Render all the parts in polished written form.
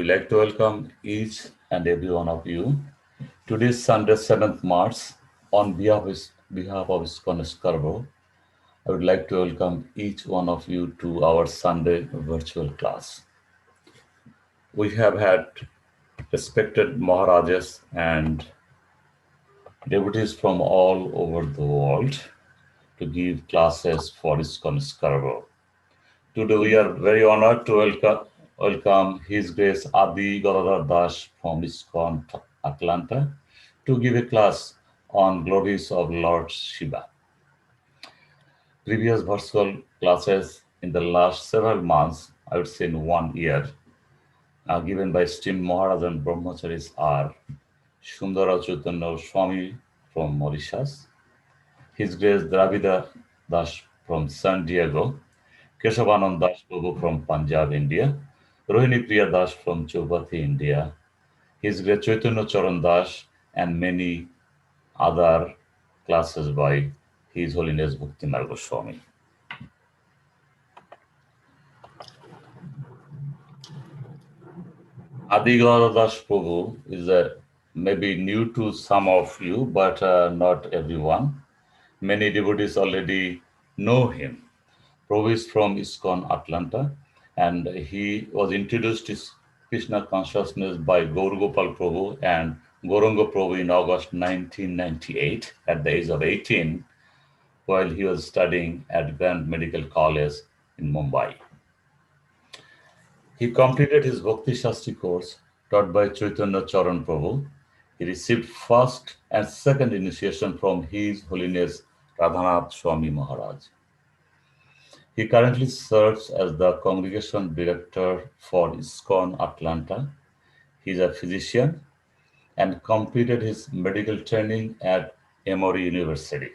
would like to welcome each and every one of you. Today is Sunday, 7th March. On behalf of ISKCON Scarborough, I would like to welcome each one of you to our Sunday virtual class. We have had respected Maharajas and devotees from all over the world to give classes for ISKCON Scarborough. Today we are very honored to welcome His Grace Adi Gadadhar Das from ISKCON Atlanta to give a class on glories of Lord Shiva. Previous virtual classes in the last several months, I would say in 1 year, given by esteemed Maharaj and Brahmacharis are Sundara Chaitanya Swami from Mauritius, His Grace Dravida Das from San Diego, Keshavanand Das Prabhu from Punjab, India, Rohini Priya Das from Chowpathi, India, His Grace Chaitanya Charan Das, and many other classes by His Holiness Bhaktinar Goswami. Adi Das Prabhu is maybe new to some of you, but not everyone. Many devotees already know him. Prabhu is from ISKCON Atlanta, and he was introduced to Krishna consciousness by Gaur Gopal Prabhu and Gauranga Prabhu in August 1998 at the age of 18 while he was studying at Grand Medical College in Mumbai. He completed his Bhakti Shastri course taught by Chaitanya Charan Prabhu. He received first and second initiation from His Holiness Radhanath Swami Maharaj. He currently serves as the congregation director for ISKCON Atlanta. He is a physician and completed his medical training at Emory University.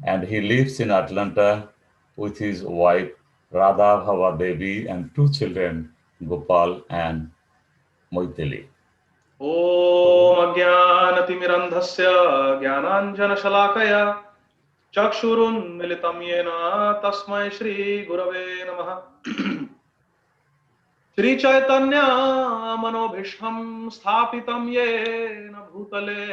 And he lives in Atlanta with his wife Radha Bhava Devi and two children, Gopal and Moitili. ॐ अज्ञानतिमिरन्धस्य ज्ञानाञ्जनशलाकया चक्षुरुन्मिलितं येन तस्मै श्रीगुरवे नमः। श्रीचैतन्यमनोभीष्टं स्थापितं येन भूतले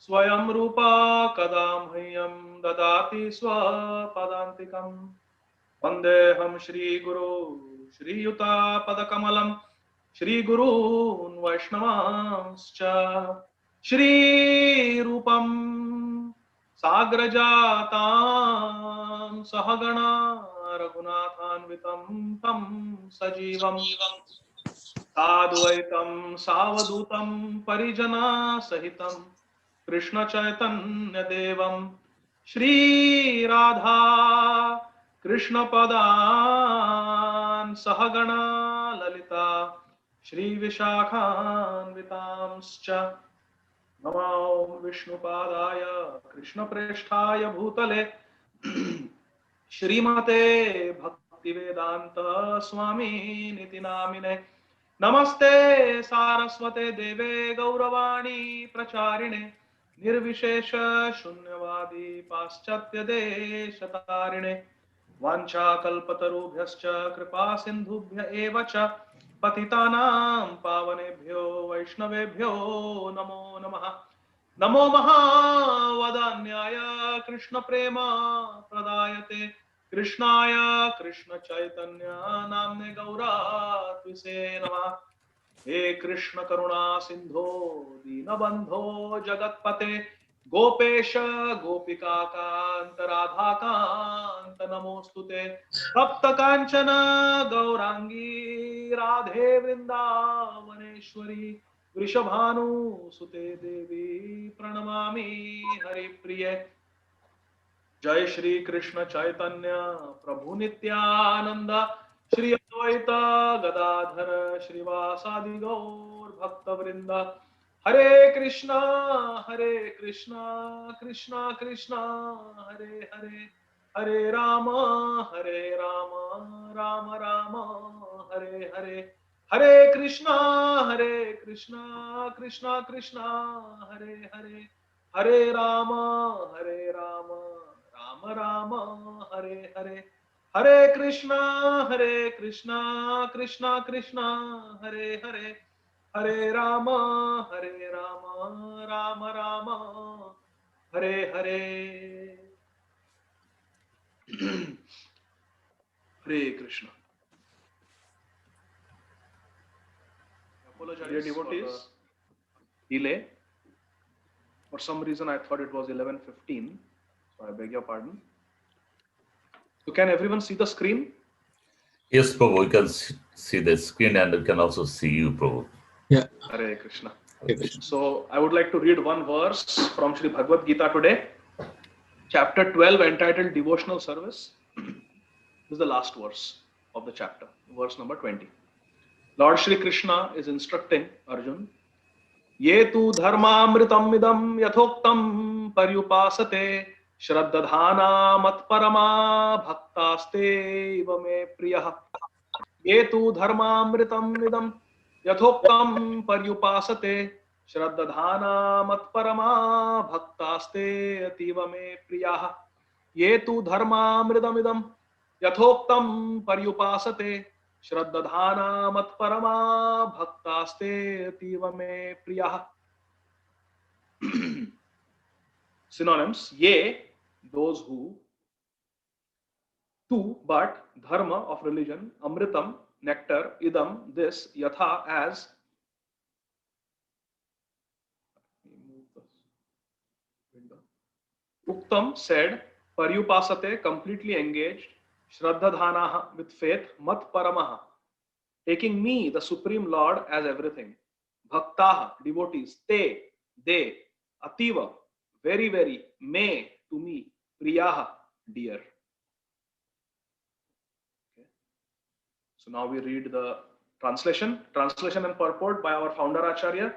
स्वयं रूपा कदा मह्यं ददाति स्वपदान्तिकम्। वन्देऽहं श्रीगुरो श्रीयुतापदकमलं श्रीगुरून् वैष्णवांश्च श्रीरूपं साग्रजातां सहगणा रघुनाथान्वितं तं सजीवं साद्वैतं सावधूतं परिजनसहितं कृष्णचैतन्यदेवं श्रीराधा कृष्णपदान् सहगणा ललिता श्रीविशाखान्वितांश्च नमो विष्णुपादाय कृष्णप्रेष्ठाय भूतले श्रीमते भक्तिवेदान्त स्वामी नामिने नमस्ते सारस्वते देवे गौरवाणी प्रचारिणे निर्विशेष शून्यवादी पाश्चात्य देशतारिणे वाञ्छाकल्पतरुभ्यश्च कृपा सिन्धुभ्य एव च पतितानां पावनेभ्यो वैष्णवेभ्यो नमो नमः। नमो महावदान्याय कृष्ण प्रेम प्रदायते कृष्णाय कृष्ण चैतन्य नाम्ने गौरात्विसे नमः। हे कृष्ण करुणा सिंधो दीनबंधो जगत्पते गोपेश गोपिका कांत राधा कांत नमोस्तुते तप्त कांचन गौरांगी राधे वृंदावनेश्वरी वृषभानुसुते देवी प्रणमामि हरिप्रिये। जय श्री कृष्ण चैतन्य प्रभु नित्यानंद श्री अद्वैत गदाधर श्रीवासादि गौर भक्त वृंद हरे Krishna Krishna Krishna Hare Hare Hare Ram Ram Ram Hare Hare Hare Krishna Krishna Krishna Hare Hare Hare Ram Ram Ram Hare Hare Hare Krishna, Krishna Krishna, Hare Hare, Hare Rama, Rama Rama, Hare Hare. Hare Krishna. Apologize, dear devotees, delay. For some reason, I thought it was 11:15, so I beg your pardon. So, can everyone see the screen? Yes, Prabhu, we can see the screen and we can also see you, Prabhu. Yeah. Hare Krishna. Hare Krishna. So, I would like to read one verse from Sri Bhagavad Gita today, chapter 12, entitled Devotional Service. This is the last verse of the chapter, verse number 20. Lord Shri Krishna is instructing Arjun, Ye tu dharmamritam idam yathoktam paryupasate shraddadhana matparama bhaktaste iva me priyah. Ye tu dharmamritam idam yathoktam paryupasate shraddadhana matparama bhaktaste ativa me priyah. Ye tu dharmamritam idam yathoktam paryupasate Shraddadhana matparama bhaktaste ativa me priyah. Synonyms: ye, those who; tu, but; dharma, of religion; amritam, nectar; idam, this; yatha, as; uktam, said; paryupasate, completely engaged; shraddhadhanaha, with faith; mat paramaha, taking me, the Supreme Lord, as everything; bhaktaha, devotees; te, they; ativa, very, very; me, to me; priyaha, dear. Okay. So now we read the translation and purport by our founder Acharya.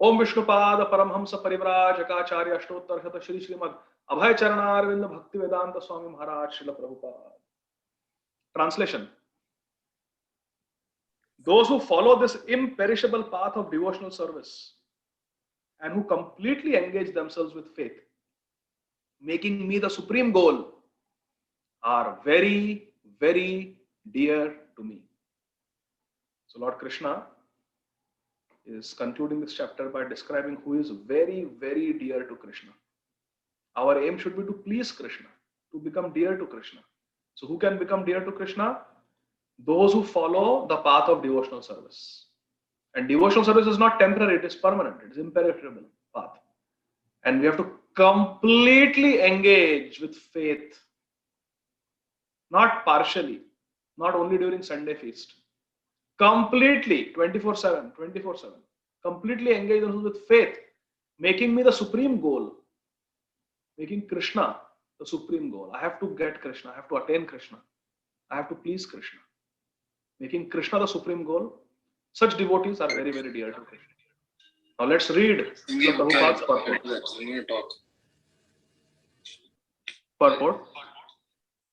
Om Vishnupada Paramhamsa Parivrajaka Ashtottar Shata Shri Srimad Abhay Charanarvind Bhakti Vedanta Swami Maharaj Srila Prabhupada. Translation: those who follow this imperishable path of devotional service and who completely engage themselves with faith, making me the supreme goal, are very, very dear to me. So Lord Krishna is concluding this chapter by describing who is very, very dear to Krishna. Our aim should be to please Krishna, to become dear to Krishna. So who can become dear to Krishna? Those who follow the path of devotional service. And devotional service is not temporary, it is permanent, it is imperishable path. And we have to completely engage with faith, not partially, not only during Sunday feast. Completely, 24/7, completely engage with faith, making me the supreme goal, making Krishna the supreme goal. I have to get Krishna, I have to attain Krishna, I have to please Krishna. Making Krishna the supreme goal, such devotees are very, very dear to Krishna. Now let's read the Prabhupada's purport.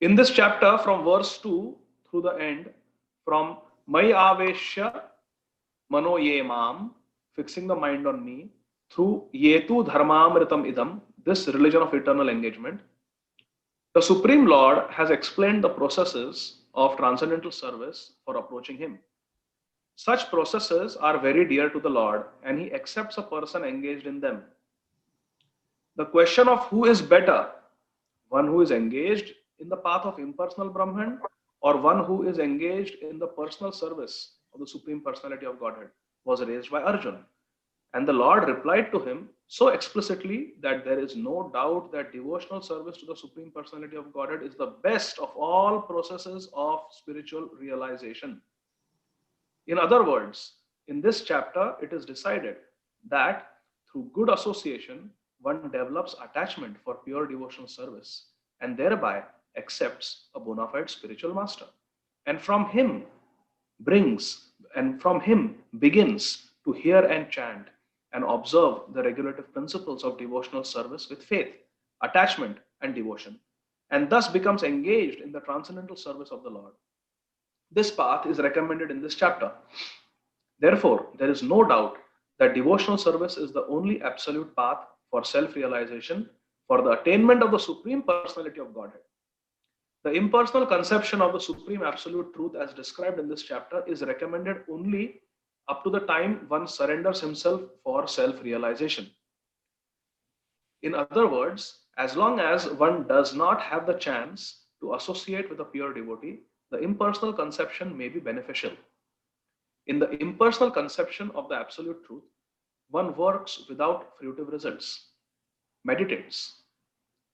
In this chapter, from verse 2 through the end, from Mai Aveshya Mano Yemam, fixing the mind on me, through Yetu Dharmamritam Idam, this religion of eternal engagement, the Supreme Lord has explained the processes of transcendental service for approaching Him. Such processes are very dear to the Lord, and He accepts a person engaged in them. The question of who is better, one who is engaged in the path of impersonal Brahman or one who is engaged in the personal service of the Supreme Personality of Godhead, was raised by Arjuna. And the Lord replied to him so explicitly that there is no doubt that devotional service to the Supreme Personality of Godhead is the best of all processes of spiritual realization. In other words, in this chapter, it is decided that through good association, one develops attachment for pure devotional service and thereby accepts a bona fide spiritual master. And from him begins to hear and chant and observe the regulative principles of devotional service with faith, attachment, and devotion, and thus becomes engaged in the transcendental service of the Lord. This path is recommended in this chapter. Therefore, there is no doubt that devotional service is the only absolute path for self-realization, for the attainment of the Supreme Personality of Godhead. The impersonal conception of the Supreme Absolute Truth as described in this chapter is recommended only up to the time one surrenders himself for self-realization. In other words, as long as one does not have the chance to associate with a pure devotee, the impersonal conception may be beneficial. In the impersonal conception of the Absolute Truth, one works without fruitive results, meditates,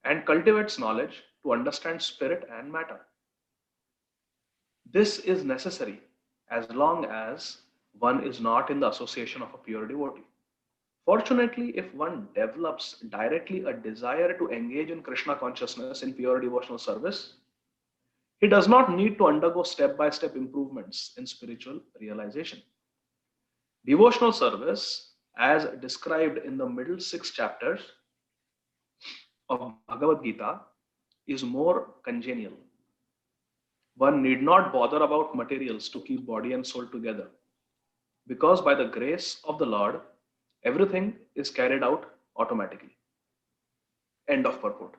and cultivates knowledge to understand spirit and matter. This is necessary as long as one is not in the association of a pure devotee. Fortunately, if one develops directly a desire to engage in Krishna consciousness in pure devotional service, he does not need to undergo step by step improvements in spiritual realization. Devotional service, as described in the middle 6 chapters of Bhagavad Gita, is more congenial. One need not bother about materials to keep body and soul together, because by the grace of the Lord, everything is carried out automatically. End of purport.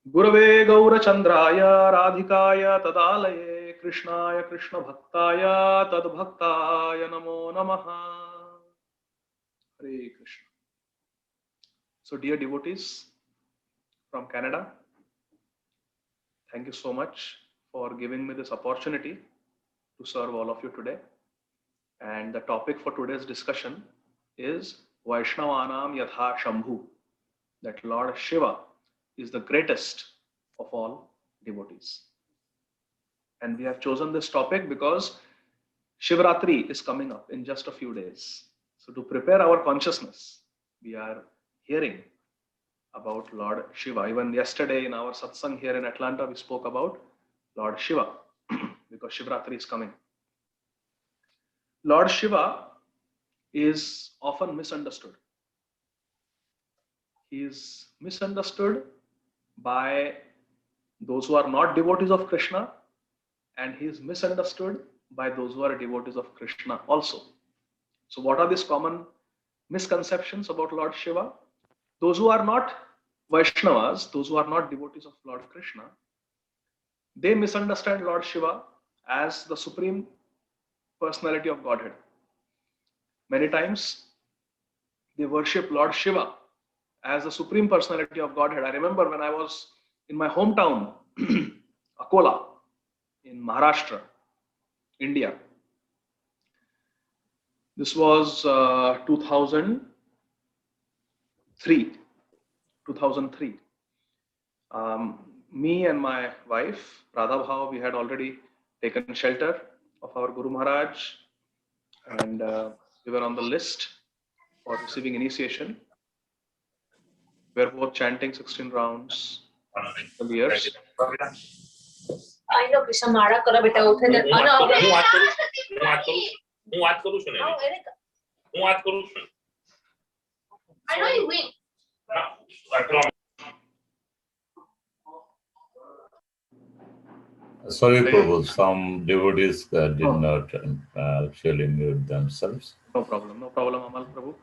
Gurave Gaurachandraya Radhikaya Tadalaya Krishnaya Krishna Bhaktaya Tadbhaktaya Namo Namaha. Hare Krishna. So, dear devotees from Canada, thank you so much for giving me this opportunity to serve all of you today. And the topic for today's discussion is Vaishnavanam Yatha Shambhu, that Lord Shiva is the greatest of all devotees. And we have chosen this topic because Shivratri is coming up in just a few days. So to prepare our consciousness, we are hearing about Lord Shiva. Even yesterday in our satsang here in Atlanta, we spoke about Lord Shiva because Shivratri is coming. Lord Shiva is often misunderstood. He is misunderstood by those who are not devotees of Krishna, and he is misunderstood by those who are devotees of Krishna also. So what are these common misconceptions about Lord Shiva? Those who are not Vaishnavas, those who are not devotees of Lord Krishna, they misunderstand Lord Shiva as the Supreme Personality of Godhead. Many times they worship Lord Shiva as the Supreme Personality of Godhead. I remember when I was in my hometown, Akola, in Maharashtra, India. This was 2003. Me and my wife, Radha Bhav, we had already taken shelter of our Guru Maharaj, and we were on the list for receiving initiation. We were both chanting 16 rounds for years. I know Krishna Mara kara beta uthe de I know you win. Sorry, Prabhu, some devotees did not actually mute themselves. No problem, Amal Prabhu.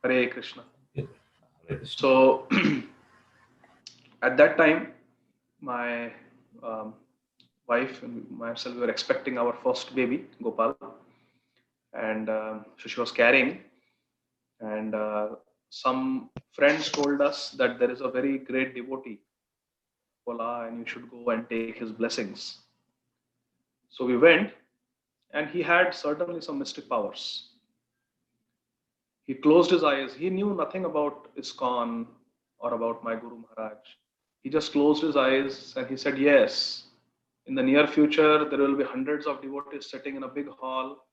Hare Krishna. Yeah. Hare Krishna. So at that time, my wife and myself were expecting our first baby, Gopal, and so she was carrying, and some friends told us that there is a very great devotee, Pola, and you should go and take his blessings. So we went, and he had certainly some mystic powers. He closed his eyes. He knew nothing about ISKCON or about my Guru Maharaj. He just closed his eyes and he said, yes, in the near future, there will be hundreds of devotees sitting in a big hall.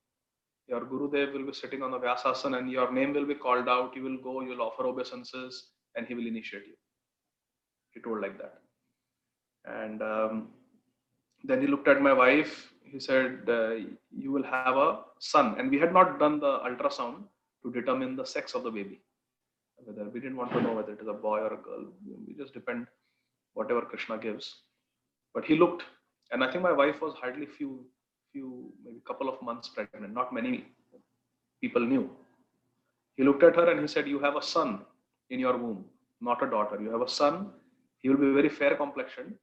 Your Gurudev will be sitting on the Vyasasana and your name will be called out. You will go, you will offer obeisances, and he will initiate you. He told like that. And then he looked at my wife. He said, you will have a son. And we had not done the ultrasound to determine the sex of the baby. We didn't want to know whether it is a boy or a girl. We just depend whatever Krishna gives. But he looked, and I think my wife was hardly maybe couple of months pregnant. Not many people knew. He looked at her and he said, you have a son in your womb, not a daughter. You have a son. He will be very fair complexioned,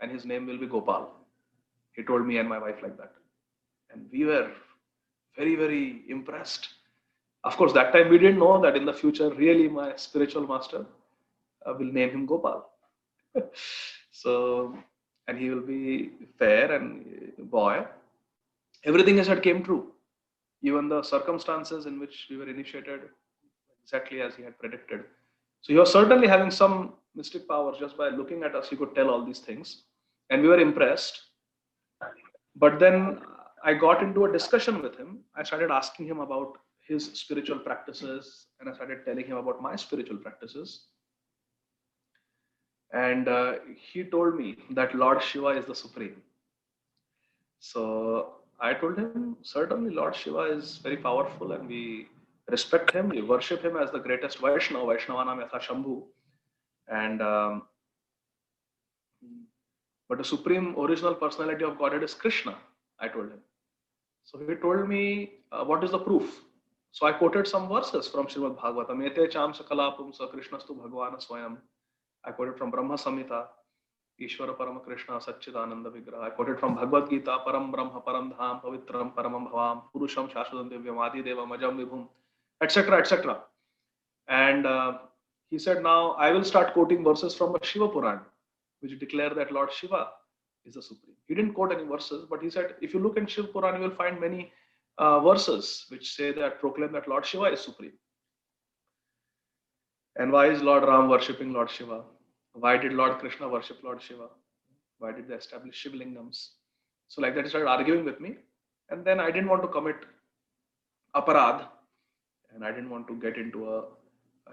and his name will be Gopal. He told me and my wife like that. And we were very, very impressed. Of course, that time we didn't know that in the future, really, my spiritual master will name him Gopal. So, and he will be fair and boy. Everything he said came true. Even the circumstances in which we were initiated, exactly as he had predicted. So he was certainly having some mystic powers. Just by looking at us, he could tell all these things. And we were impressed. But then I got into a discussion with him. I started asking him about his spiritual practices, and I started telling him about my spiritual practices. And he told me that Lord Shiva is the supreme. So I told him, certainly Lord Shiva is very powerful, and we respect him. We worship him as the greatest Vaishnava, Vaishnavanam Yatha Shambhu. And but the supreme original personality of Godhead is Krishna, I told him. So he told me, what is the proof? So I quoted some verses from Srimad Bhagavatam. Ete cham sakala pumsa krishnastu bhagavana swayam. I quoted from Brahma Samhita, Ishvara Parama Krishna Satchidananda Vigraha. I quoted from Bhagavad Gita, Param Brahma Param Dham Pavitram Paramam Bhavam Purusham Shashvatam Divyam Adi Deva Majam Vibhum, etc., etc. And he said, now I will start quoting verses from a Shiva Puran, which declare that Lord Shiva is the supreme. He didn't quote any verses, but he said, if you look in Shiva Puran, you will find many verses which say that, proclaim that Lord Shiva is supreme. And why is Lord Ram worshipping Lord Shiva? Why did Lord Krishna worship Lord Shiva? Why did they establish Shiv Lingams? So like that, he started arguing with me. And then I didn't want to commit aparadh, and I didn't want to get into a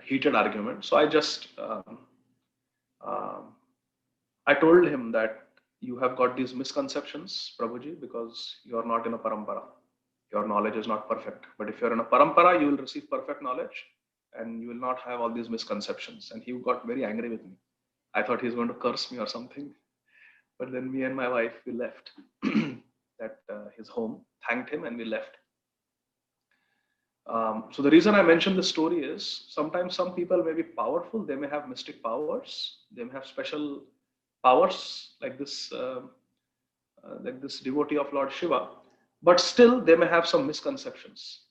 heated argument. So I just, I told him that you have got these misconceptions, Prabhuji, because you are not in a parampara. Your knowledge is not perfect. But if you're in a parampara, you will receive perfect knowledge, and you will not have all these misconceptions. And he got very angry with me. I thought he's going to curse me or something. But then me and my wife, we left at his home, thanked him, and we left. So the reason I mentioned this story is, sometimes some people may be powerful. They may have mystic powers. They may have special powers like this devotee of Lord Shiva. But still, they may have some misconceptions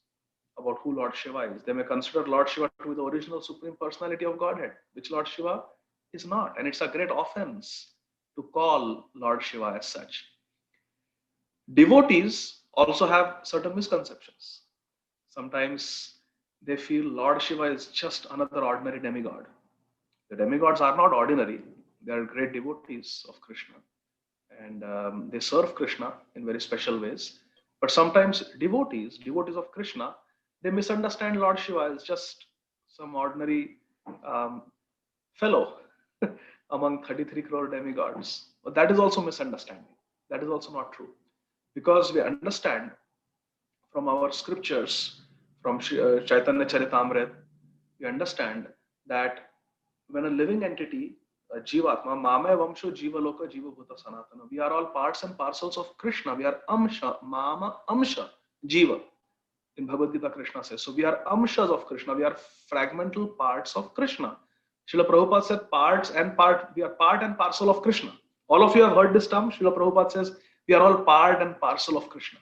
about who Lord Shiva is. They may consider Lord Shiva to be the original supreme personality of Godhead, which Lord Shiva is not. And it's a great offense to call Lord Shiva as such. Devotees also have certain misconceptions. Sometimes they feel Lord Shiva is just another ordinary demigod. The demigods are not ordinary. They are great devotees of Krishna. And they serve Krishna in very special ways. But sometimes devotees of Krishna, they misunderstand Lord Shiva as just some ordinary fellow among 33 crore demigods. But that is also misunderstanding. That is also not true. Because we understand from our scriptures, from Chaitanya Charitamrita, we understand that when a living entity, a Jivatma, Mame Vamsho Jiva Loka Jiva Bhuta Sanatana, we are all parts and parcels of Krishna. We are Amsha, Mama Amsha, Jiva. In Bhagavad Gita, Krishna says. So we are Amshas of Krishna. We are fragmental parts of Krishna. Srila Prabhupada said parts and part, we are part and parcel of Krishna. All of you have heard this term. Srila Prabhupada says we are all part and parcel of Krishna.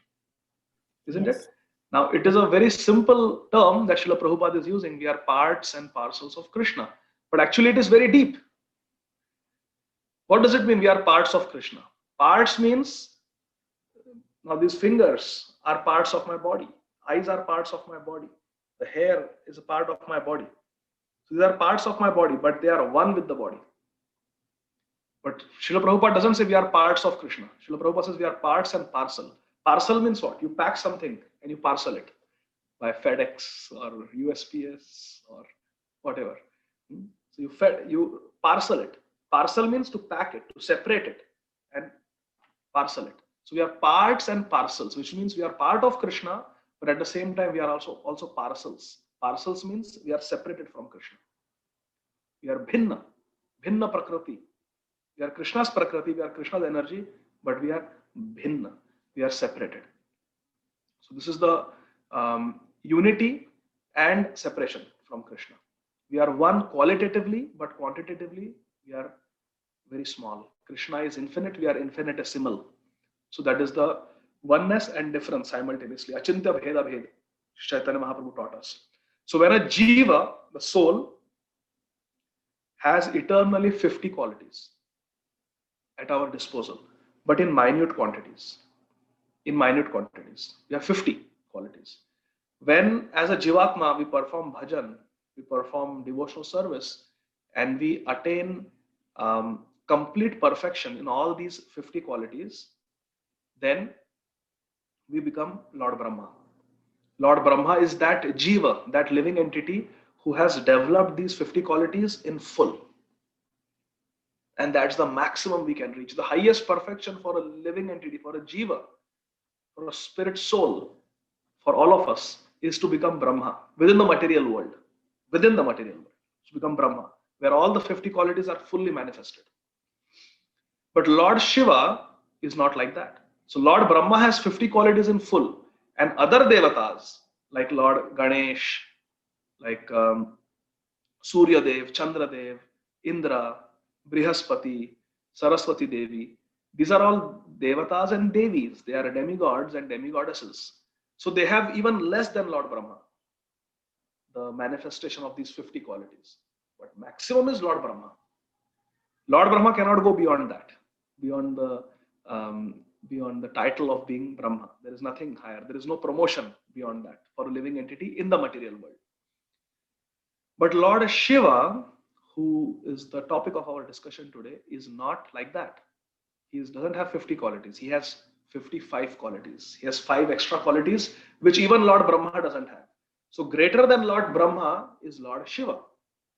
Isn't it? Now, it is a very simple term that Srila Prabhupada is using. We are parts and parcels of Krishna. But actually it is very deep. What does it mean we are parts of Krishna? Parts means, now these fingers are parts of my body. Eyes are parts of my body. The hair is a part of my body. So these are parts of my body, but they are one with the body. But Srila Prabhupada doesn't say we are parts of Krishna. Srila Prabhupada says we are parts and parcel. Parcel means what? You pack something and you parcel it by FedEx or USPS or whatever. So you parcel it. Parcel means to pack it, to separate it and parcel it. So we are parts and parcels, which means we are part of Krishna, but at the same time we are also parcels. Parcels means we are separated from Krishna. We are bhinna prakriti. We are Krishna's prakriti, we are Krishna's energy, but we are bhinna. We are separated. So this is the unity and separation from Krishna. We are one qualitatively, but quantitatively we are very small. Krishna is infinite, we are infinitesimal. So that is the oneness and difference simultaneously. Achintya Bheda Bhed, Chaitanya Mahaprabhu taught us. So when a jiva, the soul, has eternally 50 qualities at our disposal, but in minute quantities. In minute quantities. We have 50 qualities. When, as a Jivatma, we perform bhajan, we perform devotional service, and we attain complete perfection in all these 50 qualities, then we become Lord Brahma. Lord Brahma is that Jiva, that living entity who has developed these 50 qualities in full. And that's the maximum we can reach. The highest perfection for a living entity, for a Jiva, for a spirit soul, for all of us, is to become Brahma within the material world. Within the material world, to become Brahma, where all the 50 qualities are fully manifested. But Lord Shiva is not like that. So Lord Brahma has 50 qualities in full, and other devatas like Lord Ganesh, like Surya Dev, Chandra Dev, Indra, Brihaspati, Saraswati Devi, these are all devatas and devis. They are demigods and demigoddesses. So they have even less than Lord Brahma, the manifestation of these 50 qualities. But maximum is Lord Brahma. Lord Brahma cannot go beyond that, beyond the title of being Brahma. There is nothing higher. There is no promotion beyond that for a living entity in the material world. But Lord Shiva, who is the topic of our discussion today, is not like that. He doesn't have 50 qualities. He has 55 qualities. He has 5 extra qualities, which even Lord Brahma doesn't have. So greater than Lord Brahma is Lord Shiva.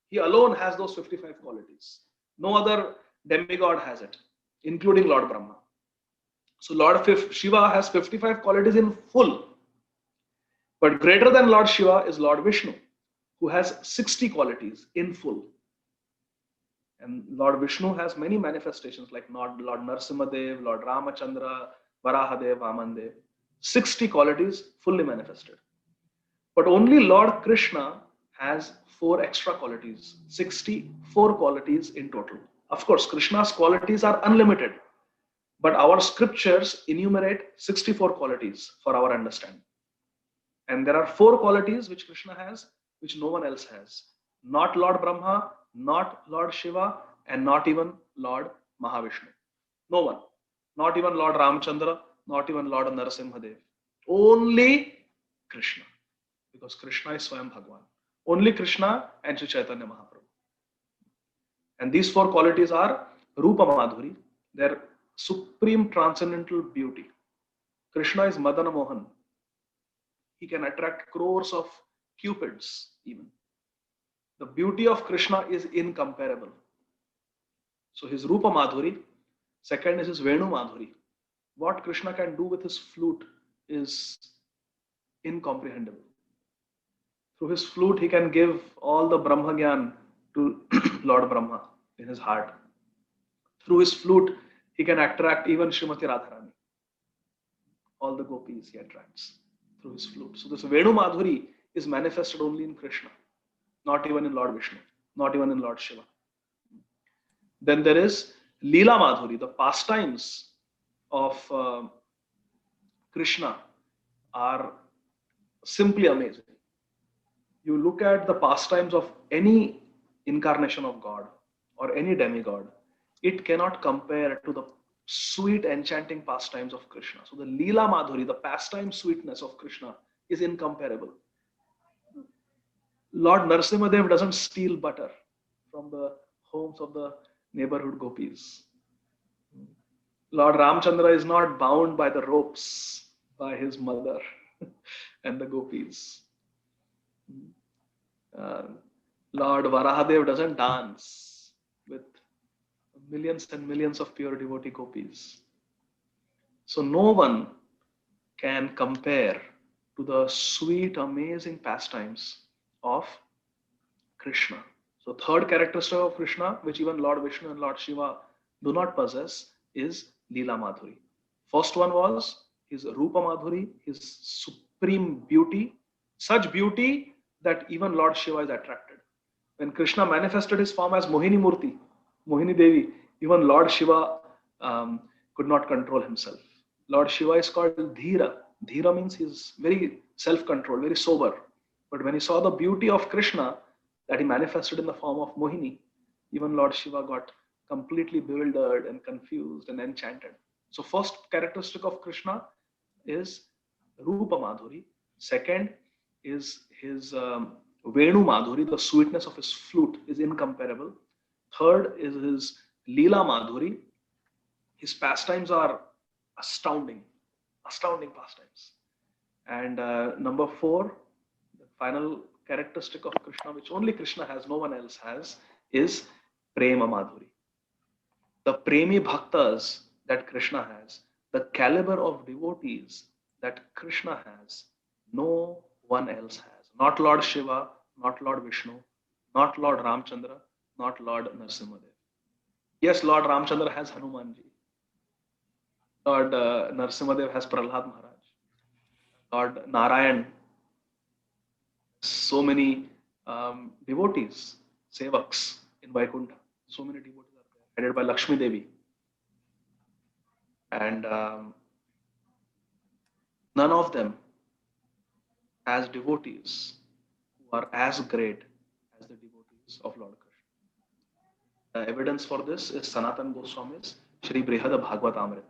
He alone has those 55 qualities. No other demigod has it, including Lord Brahma. So Lord Shiva has 55 qualities in full. But greater than Lord Shiva is Lord Vishnu, who has 60 qualities in full. And Lord Vishnu has many manifestations like Lord Narsimhadev, Lord Ramachandra, Varahadev, Vamandev. 60 qualities fully manifested. But only Lord Krishna has 4 extra qualities, 64 qualities in total. Of course, Krishna's qualities are unlimited, but our scriptures enumerate 64 qualities for our understanding. And there are 4 qualities which Krishna has, which no one else has. Not Lord Brahma, not Lord Shiva, and not even Lord Mahavishnu. No one. Not even Lord Ramchandra, not even Lord Narasimhadev. Only Krishna. Because Krishna is Swayam Bhagwan. Only Krishna and Sri Chaitanya Mahaprabhu. And these 4 qualities are Rupa Madhuri, their supreme transcendental beauty. Krishna is Madana Mohan. He can attract crores of cupids even. The beauty of Krishna is incomparable. So his Rupa Madhuri. Second is his Venu Madhuri. What Krishna can do with his flute is incomprehensible. Through his flute, he can give all the Brahma Gyan to Lord Brahma in his heart. Through his flute, he can attract even Srimati Radharani. All the gopis he attracts through his flute. So this Venu Madhuri is manifested only in Krishna, not even in Lord Vishnu, not even in Lord Shiva. Then there is Leela Madhuri. The pastimes of Krishna are simply amazing. You look at the pastimes of any incarnation of God or any demigod, it cannot compare to the sweet enchanting pastimes of Krishna. So the Leela Madhuri, the pastime sweetness of Krishna is incomparable. Lord Narsimhadev doesn't steal butter from the homes of the neighborhood gopis. Lord Ramchandra is not bound by the ropes by his mother and the gopis. Lord Varahadev doesn't dance with millions and millions of pure devotee gopis. So no one can compare to the sweet, amazing pastimes of Krishna. So third characteristic of Krishna, which even Lord Vishnu and Lord Shiva do not possess, is Leela Madhuri. First one was his Rupa Madhuri, his supreme beauty, such beauty that even Lord Shiva is attracted. When Krishna manifested his form as Mohini Murti, Mohini Devi, Even Lord Shiva could not control himself. Lord Shiva is called Dhira. Dhira means he's very self-controlled, very sober. But when he saw the beauty of Krishna that he manifested in the form of Mohini, even Lord Shiva got completely bewildered and confused and enchanted. So first characteristic of Krishna is Rupa Madhuri. Second is his Venu Madhuri, the sweetness of his flute is incomparable. Third is his Leela Madhuri. His pastimes are astounding, astounding pastimes. And number four, the final characteristic of Krishna, which only Krishna has, no one else has, is Prema Madhuri. The Premi Bhaktas that Krishna has, the caliber of devotees that Krishna has, no one else has. Not Lord Shiva, not Lord Vishnu, not Lord Ramchandra, not Lord Narsimhadev. Yes, Lord Ramchandra has Hanumanji. Lord Narsimhadev has Prahlad Maharaj. Lord Narayan, so many devotees, sevaks in Vaikuntha. So many devotees are there, headed by Lakshmi Devi. And none of them has devotees who are as great as the devotees of Lord Krishna. The evidence for this is Sanatan Goswami's Sri Brihad Bhagavatamrita.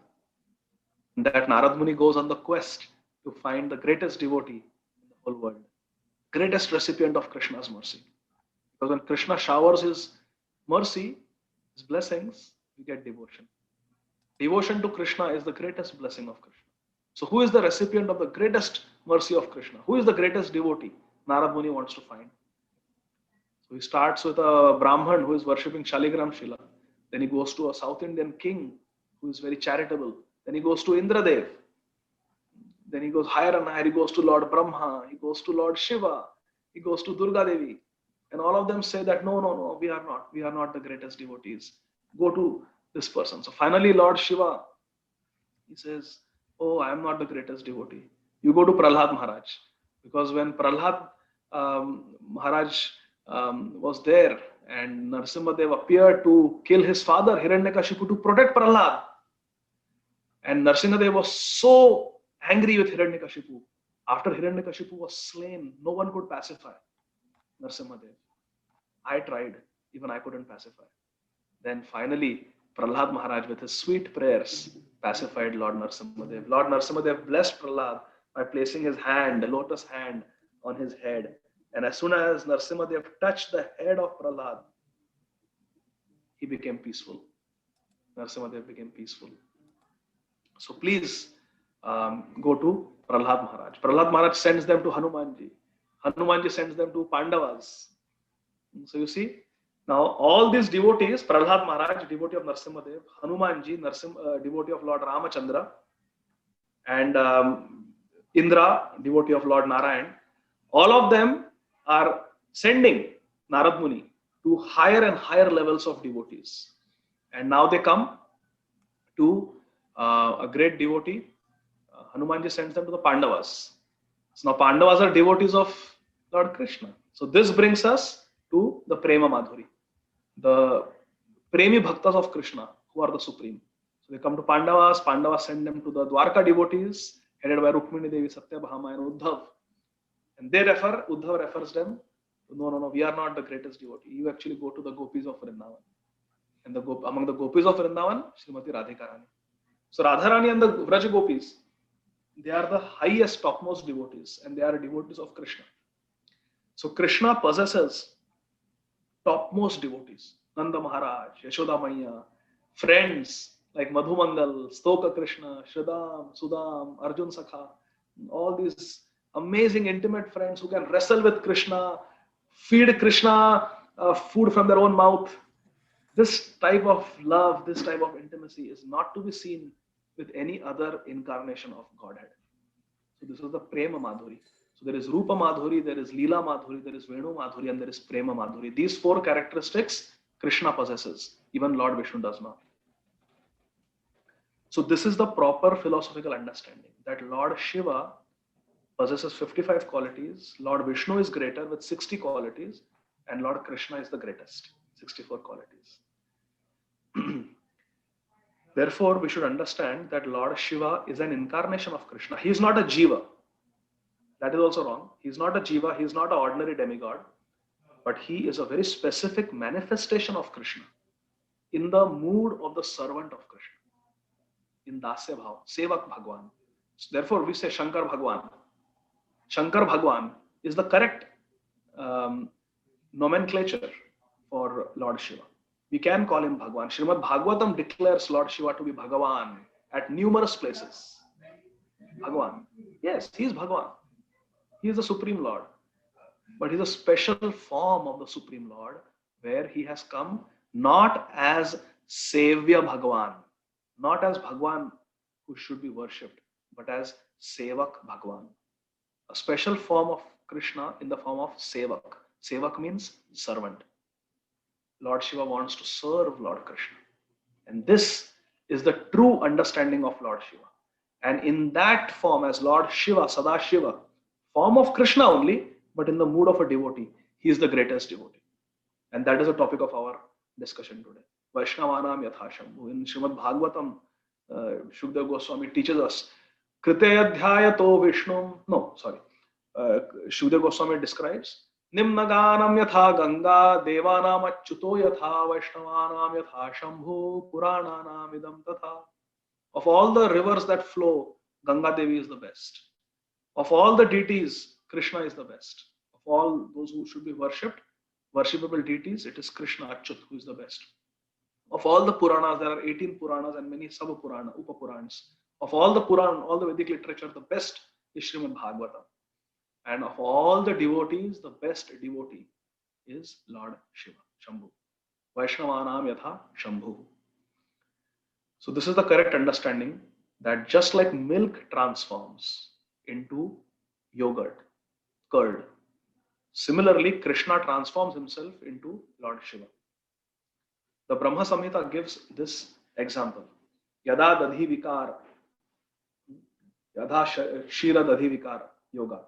That Narad Muni goes on the quest to find the greatest devotee in the whole world, greatest recipient of Krishna's mercy. Because when Krishna showers his mercy, his blessings, we get devotion. Devotion to Krishna is the greatest blessing of Krishna. So who is the recipient of the greatest mercy of Krishna? Who is the greatest devotee? Narad Muni wants to find. So he starts with a Brahman who is worshipping Shaligram Shila. Then he goes to a South Indian king who is very charitable. Then he goes to Indradev. Then he goes higher and higher. He goes to Lord Brahma. He goes to Lord Shiva. He goes to Durga Devi. And all of them say that no, we are not. We are not the greatest devotees. Go to this person. So finally, Lord Shiva, he says, oh, I am not the greatest devotee. You go to Prahlad Maharaj. Because when Prahlad Maharaj was there and Narsimhadev appeared to kill his father Hiranyakashipu to protect Prahlad, and Narsimhadev was so angry with Hiranyakashipu. After Hiranyakashipu was slain, no one could pacify Narsimhadev. I tried, even I couldn't pacify. Then finally, Prahlad Maharaj with his sweet prayers pacified Lord Narsimhadev. Lord Narsimhadev blessed Prahlad by placing his hand, a lotus hand, on his head. And as soon as Narsimhadev touched the head of Prahlad, he became peaceful. Narsimhadev became peaceful. So please go to Prahlad Maharaj. Prahlad Maharaj sends them to Hanumanji. Hanumanji sends them to Pandavas. So you see, now all these devotees, Prahlad Maharaj, devotee of Narsimhadev, Hanumanji, devotee of Lord Ramachandra, and Indra, devotee of Lord Narayan, all of them are sending Narad Muni to higher and higher levels of devotees. And now they come to a great devotee. Hanumanji sends them to the Pandavas. So now Pandavas are devotees of Lord Krishna. So this brings us to the Prema Madhuri, the Premi Bhaktas of Krishna, who are the supreme. So they come to Pandavas. Pandavas send them to the Dwarka devotees, headed by Rukmini Devi, Satyabhama, and Uddhav. And Uddhav refers them to, no, we are not the greatest devotee. You actually go to the gopis of Vrindavan. And among the gopis of Vrindavan, Srimati Radhika Rani. So Radharani and the Vraj gopis, they are the highest, topmost devotees, and they are devotees of Krishna. So Krishna possesses topmost devotees. Nanda Maharaj, Yashoda Maiya, friends like Madhu Mangal, Stoka Krishna, Shridham, Sudam, Arjun Sakha, all these amazing intimate friends who can wrestle with Krishna, feed Krishna food from their own mouth. This type of love, this type of intimacy is not to be seen with any other incarnation of Godhead. So this is the Prema Madhuri. So there is Rupa Madhuri, there is Leela Madhuri, there is Venu Madhuri, and there is Prema Madhuri. These four characteristics Krishna possesses, even Lord Vishnu does not. So this is the proper philosophical understanding that Lord Shiva possesses 55 qualities, Lord Vishnu is greater with 60 qualities, and Lord Krishna is the greatest, 64 qualities. Therefore, we should understand that Lord Shiva is an incarnation of Krishna. He is not a Jiva. That is also wrong. He is not a Jiva. He is not an ordinary demigod. But he is a very specific manifestation of Krishna in the mood of the servant of Krishna. In Dasya Bhav, Sevak Bhagwan. Therefore, we say Shankar Bhagwan. Shankar Bhagwan is the correct nomenclature for Lord Shiva. We can call him Bhagwan. Srimad Bhagavatam declares Lord Shiva to be Bhagavan at numerous places. Bhagwan. Yes, he is Bhagwan. He is the Supreme Lord. But he is a special form of the Supreme Lord where he has come not as Sevya Bhagwan, not as Bhagwan who should be worshipped, but as Sevak Bhagwan. A special form of Krishna in the form of Sevak. Sevak means servant. Lord Shiva wants to serve Lord Krishna. And this is the true understanding of Lord Shiva. And in that form, as Lord Shiva, Sadashiva, form of Krishna only, but in the mood of a devotee, he is the greatest devotee. And that is the topic of our discussion today. Vaishnavanam Yathashambhu. In Srimad Bhagavatam, Shukdev Goswami teaches us, Kriteyadhyayato Vishnu. No, sorry. Shukdev Goswami describes, Nimnaganam yatha Ganga, Devanam achyuto yatha, Vaishnavanam yatha Shambhu, Purananam idam tatha. Of all the rivers that flow, Ganga Devi is the best. Of all the deities, Krishna is the best. Of all those who should be worshipped, worshipable deities, it is Krishna Achyut who is the best. Of all the Puranas, there are 18 Puranas and many Sub-Purana, Upa-Purans. Of all the Puran, all the Vedic literature, the best is Srimad Bhagavatam. And of all the devotees, the best devotee is Lord Shiva, Shambhu. Vaishnavanam yatha Shambhu. So this is the correct understanding that just like milk transforms into yogurt, curd, similarly Krishna transforms himself into Lord Shiva. The Brahma Samhita gives this example. Yada dadhi vikar, yada shira dadhi vikar yoga.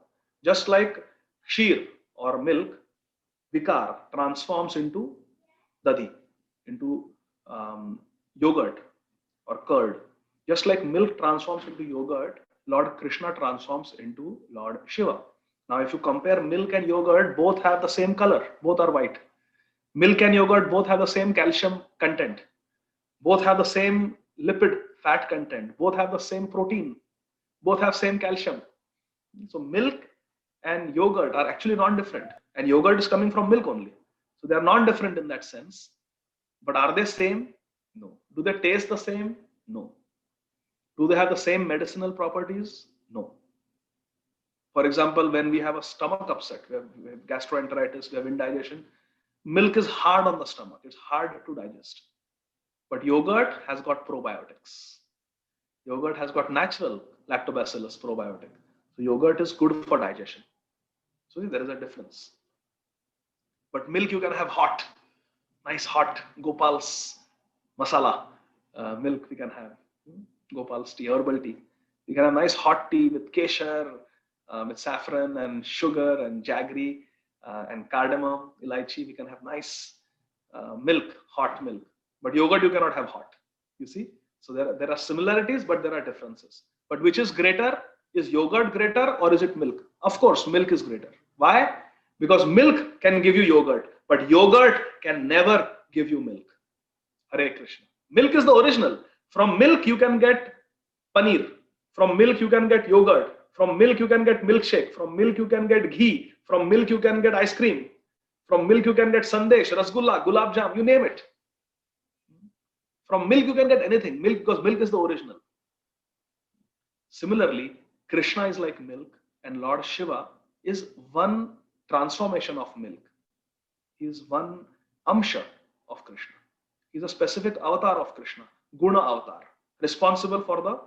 Just like sheer or milk, vikar transforms into dadhi, into yogurt or curd. Just like milk transforms into yogurt, Lord Krishna transforms into Lord Shiva. Now, if you compare milk and yogurt, both have the same color, both are white. Milk and yogurt both have the same calcium content, both have the same lipid fat content, both have the same protein, both have same calcium. So milk and yogurt are actually non-different, and yogurt is coming from milk only. So they are non-different in that sense. But are they same? No. Do they taste the same? No. Do they have the same medicinal properties? No. For example, when we have a stomach upset, we have gastroenteritis, we have indigestion, milk is hard on the stomach. It's hard to digest. But yogurt has got probiotics. Yogurt has got natural lactobacillus probiotic. So yogurt is good for digestion. So there is a difference. But milk you can have hot, nice hot Gopal's masala milk we can have. Gopal's tea, herbal tea. You can have nice hot tea with kesher, with saffron and sugar and jaggery and cardamom, elaichi. We can have nice milk, hot milk. But yogurt you cannot have hot. You see? So there are similarities, but there are differences. But which is greater? Is yogurt greater or is it milk? Of course, milk is greater. Why? Because milk can give you yogurt, but yogurt can never give you milk. Hare Krishna. Milk is the original. From milk you can get paneer. From milk you can get yogurt. From milk you can get milkshake. From milk you can get ghee. From milk you can get ice cream. From milk you can get sandesh, rasgulla, gulab jam, you name it. From milk you can get anything. Milk, because milk is the original. Similarly, Krishna is like milk and Lord Shiva is one transformation of milk. He is one amsha of Krishna. He is a specific avatar of Krishna, Guna avatar, responsible for the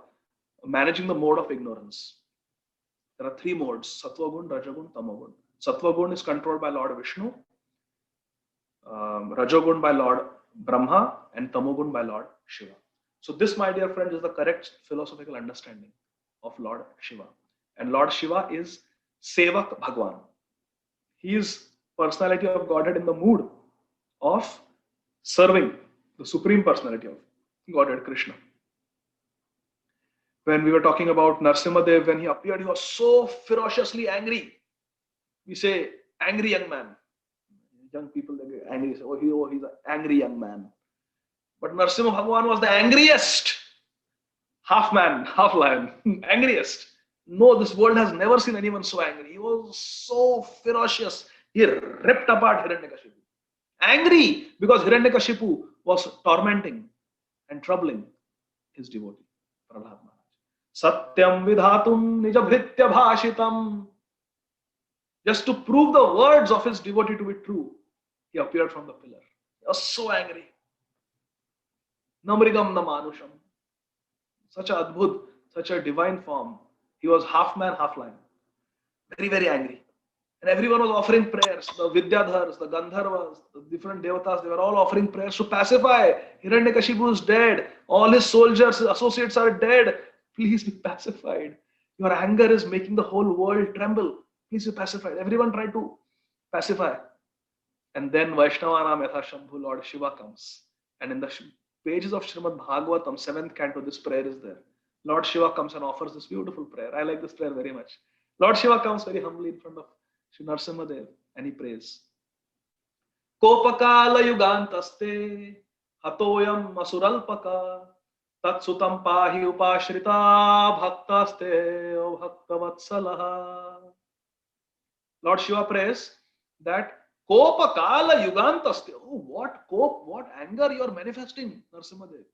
managing the mode of ignorance. There are three modes: Sattva Gun, Rajagun, Tamogun. Sattva Gun is controlled by Lord Vishnu, Rajogun by Lord Brahma, and Tamogun by Lord Shiva. So this, my dear friends, is the correct philosophical understanding of Lord Shiva. And Lord Shiva is Sevak Bhagwan. He is personality of Godhead in the mood of serving the Supreme Personality of Godhead, Krishna. When we were talking about Narsimhadev, when he appeared, he was so ferociously angry. We say angry young man. Young people, they get angry. Say, he's an angry young man. But Narsimha Bhagwan was the angriest. Half man, half lion. Angriest. No, this world has never seen anyone so angry. He was so ferocious. He ripped apart Hiranyakashipu. Angry because Hiranyakashipu was tormenting and troubling his devotee, Prahlad Maharaj. Satyam vidhatum nijabhritya bhashitam. Just to prove the words of his devotee to be true, he appeared from the pillar. He was so angry. Namrigam namanusham. Such a adbhut, such a divine form. He was half man, half lion. Very, very angry. And everyone was offering prayers. The Vidyadhars, the Gandharvas, the different devatas, they were all offering prayers to pacify. Hiranyakashipu is dead. All his soldiers, his associates are dead. Please be pacified. Your anger is making the whole world tremble. Please be pacified. Everyone tried to pacify. And then Vaishnavanam Yatha Shambhu, Lord Shiva comes. And in the pages of Srimad Bhagavatam, 7th canto, this prayer is there. Lord Shiva comes and offers this beautiful prayer. I like this prayer very much. Lord Shiva comes very humbly in front of Sri Narsimhadev and he prays. Kopakala yugantaste hatoyam asuralpaka tatsutam pahi upashrita bhaktaste o bhaktavatsalaha. Lord Shiva prays that Kopakala yugantaste. Oh, what cope, what anger you are manifesting, Narsimhadev.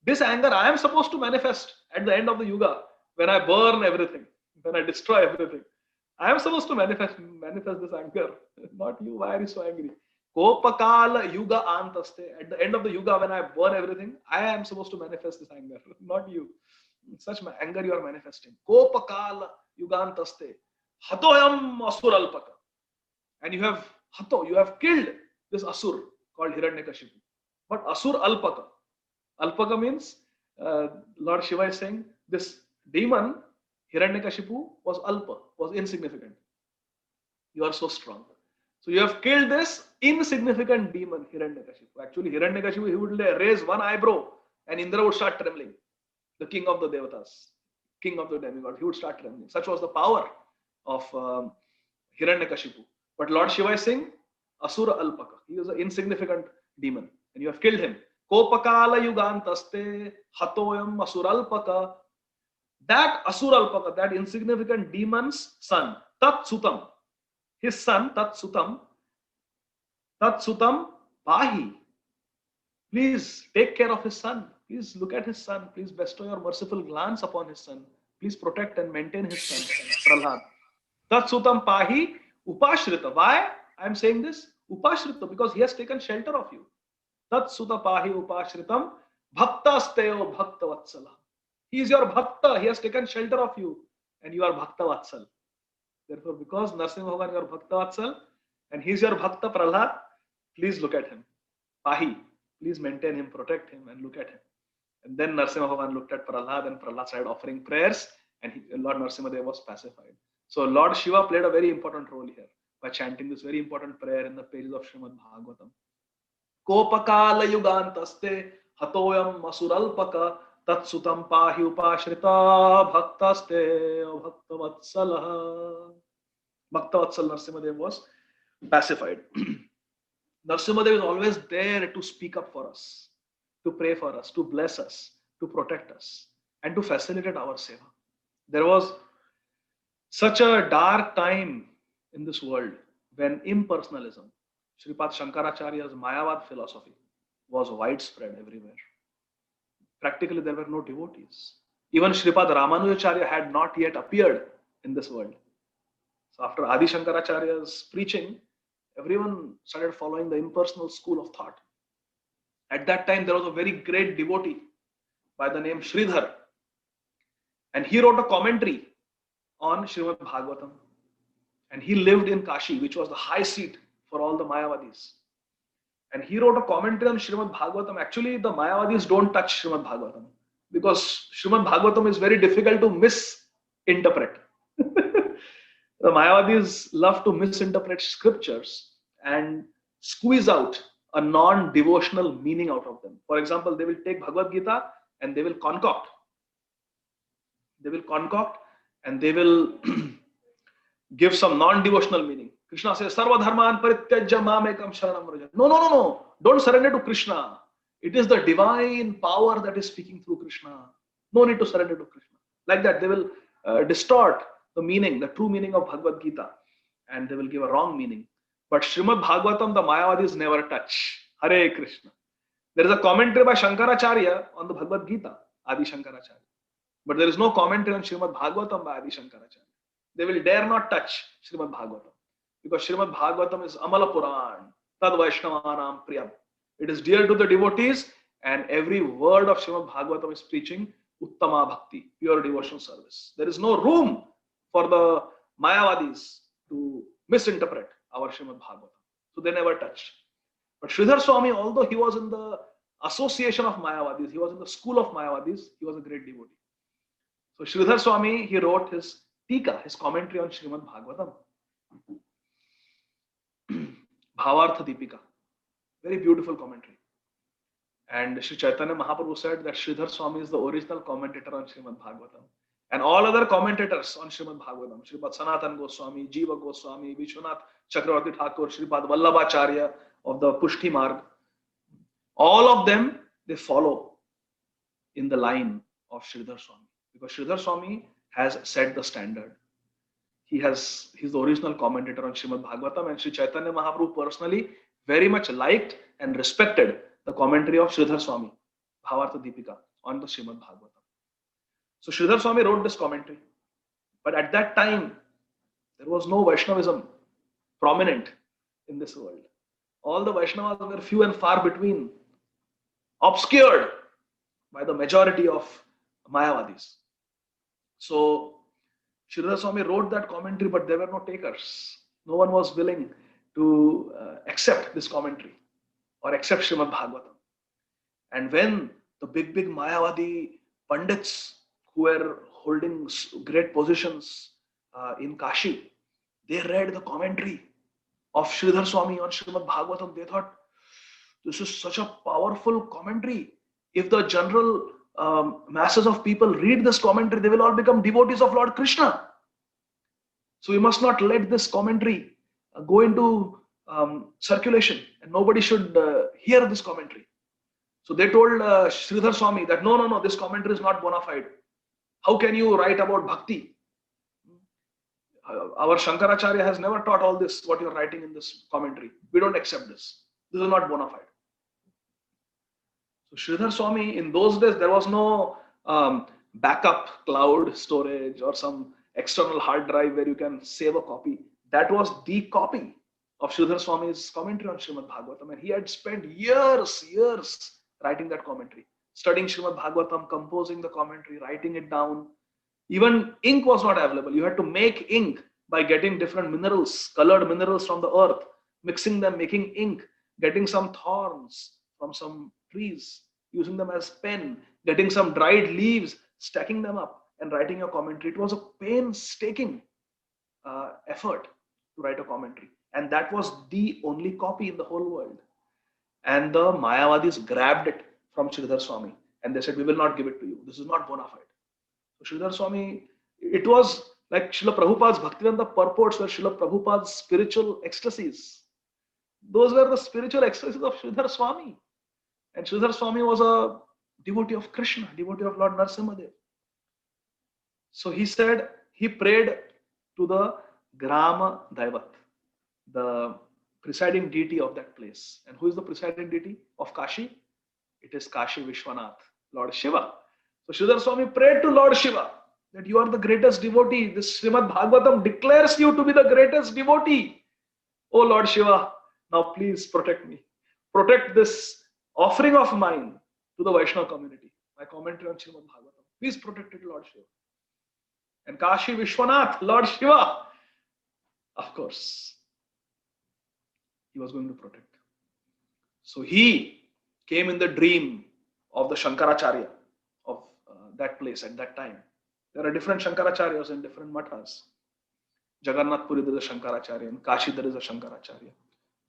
This anger I am supposed to manifest at the end of the yuga, when I burn everything, when I destroy everything. I am supposed to manifest this anger, not you. Why are you so angry? Kopakala yuga antaste. At the end of the yuga, when I burn everything, I am supposed to manifest this anger, not you. Such anger you are manifesting. Kopakala yugantaste. Hatoyam asuralpaka. And you have killed this asur called Hiranyakashipu. But asur alpaka. Alpaka means, Lord Shiva is saying, this demon, Hiranyakashipu, was alpa, was insignificant. You are so strong. So you have killed this insignificant demon, Hiranyakashipu. Actually, Hiranyakashipu, he would raise one eyebrow and Indra would start trembling. The king of the devatas, king of the demigod, he would start trembling. Such was the power of Hiranyakashipu. But Lord Shiva is saying, Asura Alpaka. He was an insignificant demon and you have killed him. Kopakala yugantaste hatoyam asuralpaka. That asuralpaka, that insignificant demon's son, Tatsutam, his son Tatsutam Pahi. Please take care of his son. Please look at his son. Please bestow your merciful glance upon his son. Please protect and maintain his son, Prahlad. Tatsutam Pahi Upashrita. Why I am saying this? Upashrita, because he has taken shelter of you. Tatsuta Pahi Upashritam Bhaktasteo Bhaktavatsala. He is your Bhakta. He has taken shelter of you and you are Bhaktavatsal. Therefore, because Narsimha Bhagavan is your Bhaktavatsal and he is your Bhakta Prahlad, please look at him. Pahi, please maintain him, protect him and look at him. And then Narsimha Bhagavan looked at Prahlad and Prahlad started offering prayers and Lord Narsimhadev was pacified. So Lord Shiva played a very important role here by chanting this very important prayer in the pages of Srimad Bhagavatam. Kopakala yugantaste hatoyam asuralpaka tatsutam pahi upashrita bhaktaste bhaktavatsalaha. Bhaktavatsal Narsimhadev was pacified. Narsimhadev is always there to speak up for us, to pray for us, to bless us, to protect us, and to facilitate our seva. There was such a dark time in this world when impersonalism, Sripad Shankaracharya's Mayavad philosophy, was widespread everywhere. Practically, there were no devotees. Even Sripad Ramanujacharya had not yet appeared in this world. So after Adi Shankaracharya's preaching, everyone started following the impersonal school of thought. At that time, there was a very great devotee by the name Sridhar. And he wrote a commentary on Srimad Bhagavatam. And he lived in Kashi, which was the high seat for all the Mayavadis. And he wrote a commentary on Srimad Bhagavatam. Actually, the Mayavadis don't touch Srimad Bhagavatam because Srimad Bhagavatam is very difficult to misinterpret. The Mayavadis love to misinterpret scriptures and squeeze out a non-devotional meaning out of them. For example, they will take Bhagavad Gita and they will concoct They will concoct and they will give some non-devotional meaning. Krishna says, Sarva dharman parityajya mamekam sharanam vraja. No, no, no, no. Don't surrender to Krishna. It is the divine power that is speaking through Krishna. No need to surrender to Krishna. Like that, they will distort the meaning, the true meaning of Bhagavad Gita, and they will give a wrong meaning. But Srimad Bhagavatam, the Mayavadis never touch. Hare Krishna. There is a commentary by Shankaracharya on the Bhagavad Gita, Adi Shankaracharya. But there is no commentary on Srimad Bhagavatam by Adi Shankaracharya. They will dare not touch Srimad Bhagavatam. Because Srimad Bhagavatam is Amala Puran, Tad Vaishnavanam Priyam. It is dear to the devotees, and every word of Srimad Bhagavatam is preaching Uttama Bhakti, pure devotional service. There is no room for the Mayavadis to misinterpret our Srimad Bhagavatam. So they never touched. But Sridhar Swami, although he was in the association of Mayavadis, he was in the school of Mayavadis, he was a great devotee. So Sridhar Swami, he wrote his Tika, his commentary on Srimad Bhagavatam. Bhavartha Deepika. Very beautiful commentary. And Sri Chaitanya Mahaprabhu said that Sridhar Swami is the original commentator on Srimad Bhagavatam. And all other commentators on Srimad Bhagavatam, Sripad Sanatan Goswami, Jiva Goswami, Vishwanath Chakravarti Thakur, Sripad Vallabhacharya of the Pushti Marg, all of them, they follow in the line of Sridhar Swami. Because Sridhar Swami has set the standard. He's the original commentator on Srimad Bhagavatam, and Sri Chaitanya Mahaprabhu personally very much liked and respected the commentary of Sridhar Swami, Bhavartha Deepika, on the Srimad Bhagavatam. So Sridhar Swami wrote this commentary. But at that time, there was no Vaishnavism prominent in this world. All the Vaishnavas were few and far between, obscured by the majority of Mayavadis. So Sridhar Swami wrote that commentary, but there were no takers. No one was willing to accept this commentary or accept Srimad Bhagavatam. And when the big Mayavadi Pandits who were holding great positions in Kashi, they read the commentary of Sridhar Swami on Srimad Bhagavatam, they thought, this is such a powerful commentary. If the general masses of people read this commentary, they will all become devotees of Lord Krishna. So we must not let this commentary go into circulation, and nobody should hear this commentary. So they told Sridhar Swami that no, this commentary is not bona fide. How can you write about bhakti? Our Shankaracharya has never taught all this, what you're writing in this commentary. We don't accept this. This is not bona fide. So Sridhar Swami, in those days, there was no backup cloud storage or some external hard drive where you can save a copy. That was the copy of Sridhar Swami's commentary on Srimad Bhagavatam. And he had spent years writing that commentary, studying Srimad Bhagavatam, composing the commentary, writing it down. Even ink was not available. You had to make ink by getting different minerals, colored minerals from the earth, mixing them, making ink, getting some thorns from some trees, using them as pen, getting some dried leaves, stacking them up and writing your commentary. It was a painstaking effort to write a commentary. And that was the only copy in the whole world. And the Mayavadis grabbed it from Sridhar Swami and they said, we will not give it to you. This is not bona fide. So Sridhar Swami, it was like Srila Prabhupada's Bhaktivedanta purports were Srila Prabhupada's spiritual ecstasies. Those were the spiritual ecstasies of Sridhar Swami. And Sridhar Swami was a devotee of Krishna, devotee of Lord Narasimhadev. So he said, he prayed to the Grama Daivat, the presiding deity of that place. And who is the presiding deity of Kashi? It is Kashi Vishwanath, Lord Shiva. So Sridhar Swami prayed to Lord Shiva that you are the greatest devotee. This Srimad Bhagavatam declares you to be the greatest devotee. Oh Lord Shiva, now please protect me. Protect this offering of mine to the Vaishnava community. My commentary on Srimad Bhagavatam. Please protect it, Lord Shiva. And Kashi Vishwanath, Lord Shiva, of course, he was going to protect. So he came in the dream of the Shankaracharya of that place at that time. There are different Shankaracharyas in different mathas. Jagannath Puri there is a Shankaracharya, in Kashi there is a Shankaracharya.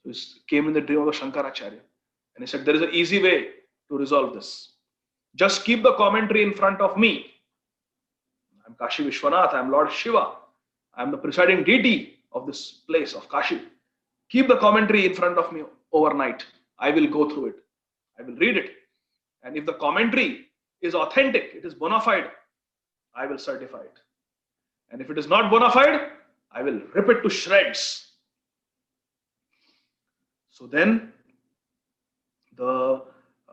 So he came in the dream of the Shankaracharya. And he said, there is an easy way to resolve this. Just keep the commentary in front of me. I'm Kashi Vishwanath. I'm Lord Shiva. I'm the presiding deity of this place of Kashi. Keep the commentary in front of me overnight. I will go through it. I will read it. And if the commentary is authentic, it is bona fide, I will certify it. And if it is not bona fide, I will rip it to shreds. So then the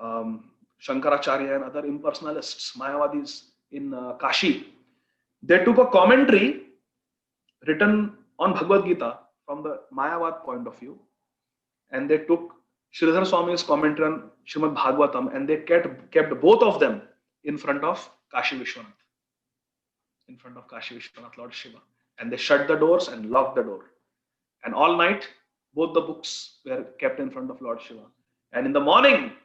Shankaracharya and other impersonalists, Mayavadis in Kashi, they took a commentary written on Bhagavad Gita from the Mayavad point of view, and they took Sridhar Swami's commentary on Srimad Bhagavatam, and they kept both of them in front of Kashi Vishwanath, Lord Shiva, and they shut the doors and locked the door. And all night, both the books were kept in front of Lord Shiva. And in the morning,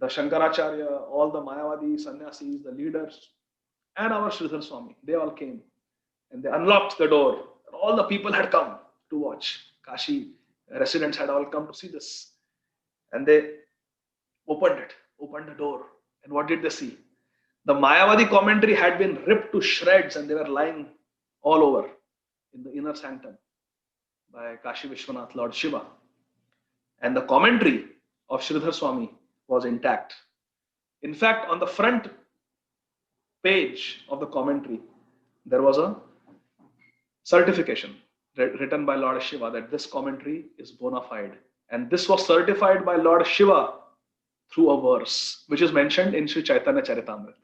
the Shankaracharya, all the Mayavadi sannyasis, the leaders, and our Sridhar Swami, they all came and they unlocked the door. All the people had come to watch. Kashi residents had all come to see this. And they opened the door. And what did they see? The Mayavadi commentary had been ripped to shreds and they were lying all over in the inner sanctum by Kashi Vishwanath, Lord Shiva. And the commentary of Sridhar Swami was intact. In fact, on the front page of the commentary, there was a certification written by Lord Shiva that this commentary is bona fide. And this was certified by Lord Shiva through a verse, which is mentioned in Sri Chaitanya Charitamrita.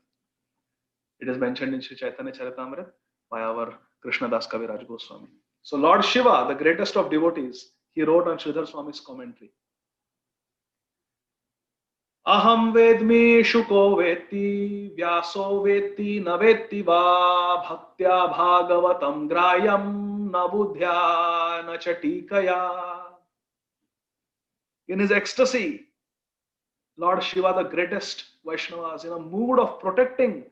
It is mentioned in Sri Chaitanya Charitamrita by our Krishnadas Kaviraj Goswami. So Lord Shiva, the greatest of devotees, he wrote on Sridhar Swami's commentary. Aham vedmi shuko veti vyaso veti naveti va bhaktya bhagavatam grayam na buddhya na chatikaya. In his ecstasy, Lord Shiva, the greatest Vaishnavas, in a mood of protecting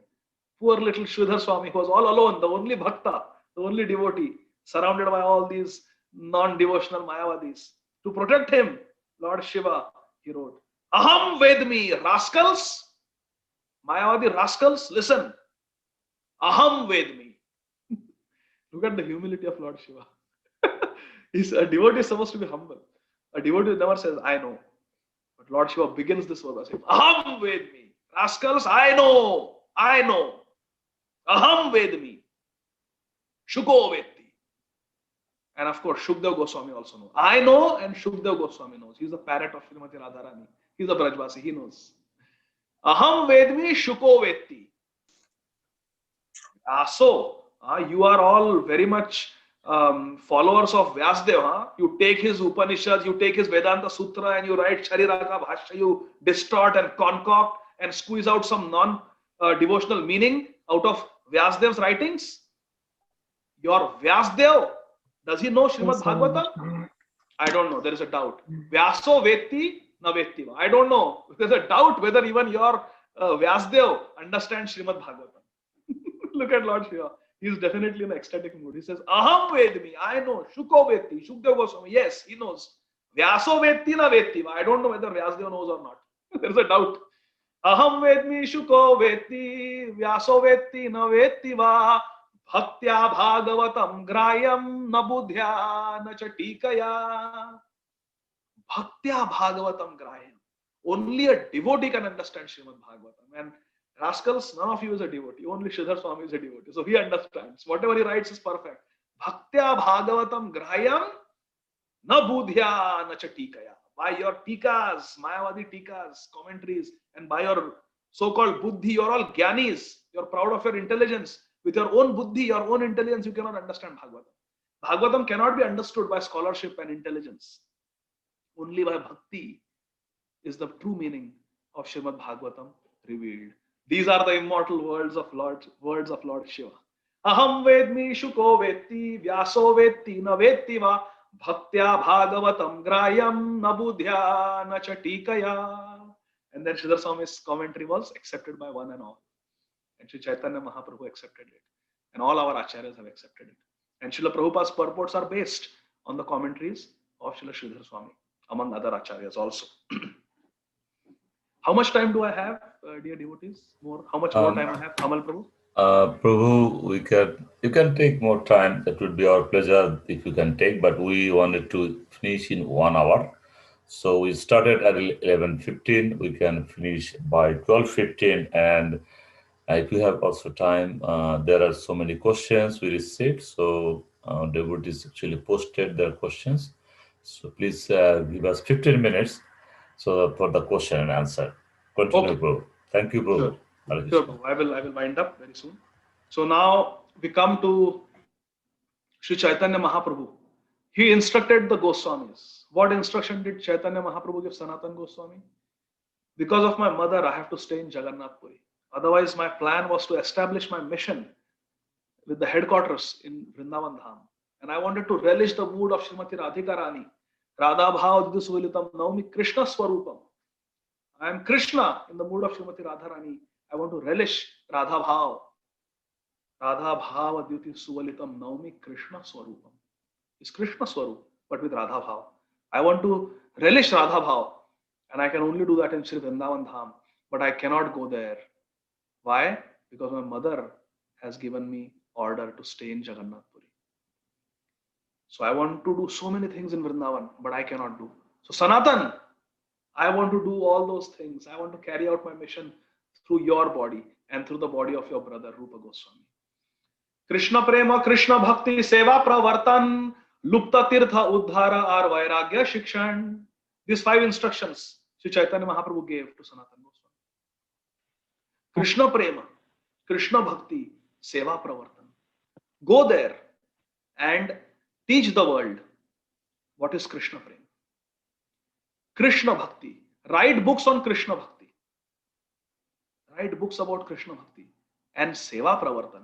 poor little Sridhar Swami, who was all alone, the only bhakta, the only devotee, surrounded by all these non-devotional Mayavadis. To protect him, Lord Shiva, he wrote, Aham Vedmi, rascals, Mayavadi rascals, listen, Aham Vedmi. Look at the humility of Lord Shiva. A devotee is supposed to be humble. A devotee never says, I know. But Lord Shiva begins this verse by saying, Aham Vedmi, rascals, I know. Aham Vedmi, Shuko Veti. And of course, Shukdev Goswami also knows. I know and Shukdev Goswami knows. He's the parrot of Srimati Radharani. He's a Brajvasi, he knows. Aham Vedmi Shuko Veti. So, you are all very much followers of Vyasdev. You take his Upanishads, you take his Vedanta Sutra and you write Shariraka Bhashya, you distort and concoct and squeeze out some non-devotional meaning out of Vyasdev's writings. Your Vyasdev, does he know Srimad Bhagavatam? I don't know. There is a doubt. Vyaso Veti na Vetiva. I don't know. There's a doubt whether even your Vyasdev understands Srimad Bhagavatam. Look at Lord Shiva. He is definitely in an ecstatic mood. He says, Aham Vedmi. I know. Shuko Veti. Shukdev Goswami. Yes, he knows. Vyaso Veti na Vetiva. I don't know whether Vyasdev knows or not. There is a doubt. Aham Vedmi Shuko Veti. Vyaso Veti na Vetiva. Bhaktya Bhagavatam Grayam na Buddhya na Chatikaya. Bhaktya Bhagavatam Grayam. Only a devotee can understand Srimad Bhagavatam. And rascals, none of you is a devotee. Only Sridhar Swami is a devotee. So he understands. Whatever he writes is perfect. Bhaktya Bhagavatam Grayam na Buddhya na Chatikaya. By your tikas, Mayavadi tikas, commentaries, and by your so-called buddhi, you're all gyanis. You're proud of your intelligence. With your own buddhi, your own intelligence, you cannot understand Bhagavatam. Bhagavatam cannot be understood by scholarship and intelligence. Only by bhakti is the true meaning of Srimad Bhagavatam revealed. These are the immortal words of Lord Shiva. Aham Vedmi Shuko Veti Vyaso Veti na Vetiva Bhaktya Bhagavatam Grayam na Buddhya na Chatikaya. And then Sridhar Swami's commentary was accepted by one and all. And Sri Chaitanya Mahaprabhu accepted it. And all our acharyas have accepted it. And Srila Prabhupada's purports are based on the commentaries of Srila Sridhar Swami, among other acharyas also. How much time do I have, dear devotees? How much more time I have, Kamal Prabhu? Prabhu, you can take more time. That would be our pleasure if you can take. But we wanted to finish in 1 hour, so we started at 11:15. We can finish by 12:15, and if you have also time, there are so many questions we received. So devotees actually posted their questions. So please give us 15 minutes so for the question and answer. Continue, Okay, Prabhu. Thank you, sure. Prabhu. Hare Sure, Krishna. Prabhu. I will wind up very soon. So now we come to Sri Chaitanya Mahaprabhu. He instructed the Goswamis. What instruction did Chaitanya Mahaprabhu give Sanatan Goswami? Because of my mother, I have to stay in Jagannath Puri. Otherwise, my plan was to establish my mission with the headquarters in Vrindavan Dham. And I wanted to relish the mood of Srimati Radhika Rani. Radha Bhav Didusuvilitam Naumi Krishna Swarupam. I am Krishna in the mood of Srimati Radharani. I want to relish Radha Bhav. Radha Bhav Adyuti Suvalitam Naumi Krishna Swarupam. It's Krishna Swarup, but with Radha Bhav. I want to relish Radha Bhav. And I can only do that in Sri Vrindavan Dham. But I cannot go there. Why? Because my mother has given me order to stay in Jagannath Puri. So I want to do so many things in Vrindavan, but I cannot do. So Sanatan, I want to do all those things. I want to carry out my mission through your body and through the body of your brother Rupa Goswami. Krishna Prema, Krishna Bhakti, Seva Pravartan, Lupta Tirtha Uddhara or Vairagya Shikshan. These 5 instructions Sri Chaitanya Mahaprabhu gave to Sanatan Goswami. Krishna Prema, Krishna Bhakti, Seva Pravartan. Go there and teach the world what is Krishna Prema. Krishna Bhakti. Write books on Krishna Bhakti. Write books about Krishna Bhakti. And Seva Pravartan.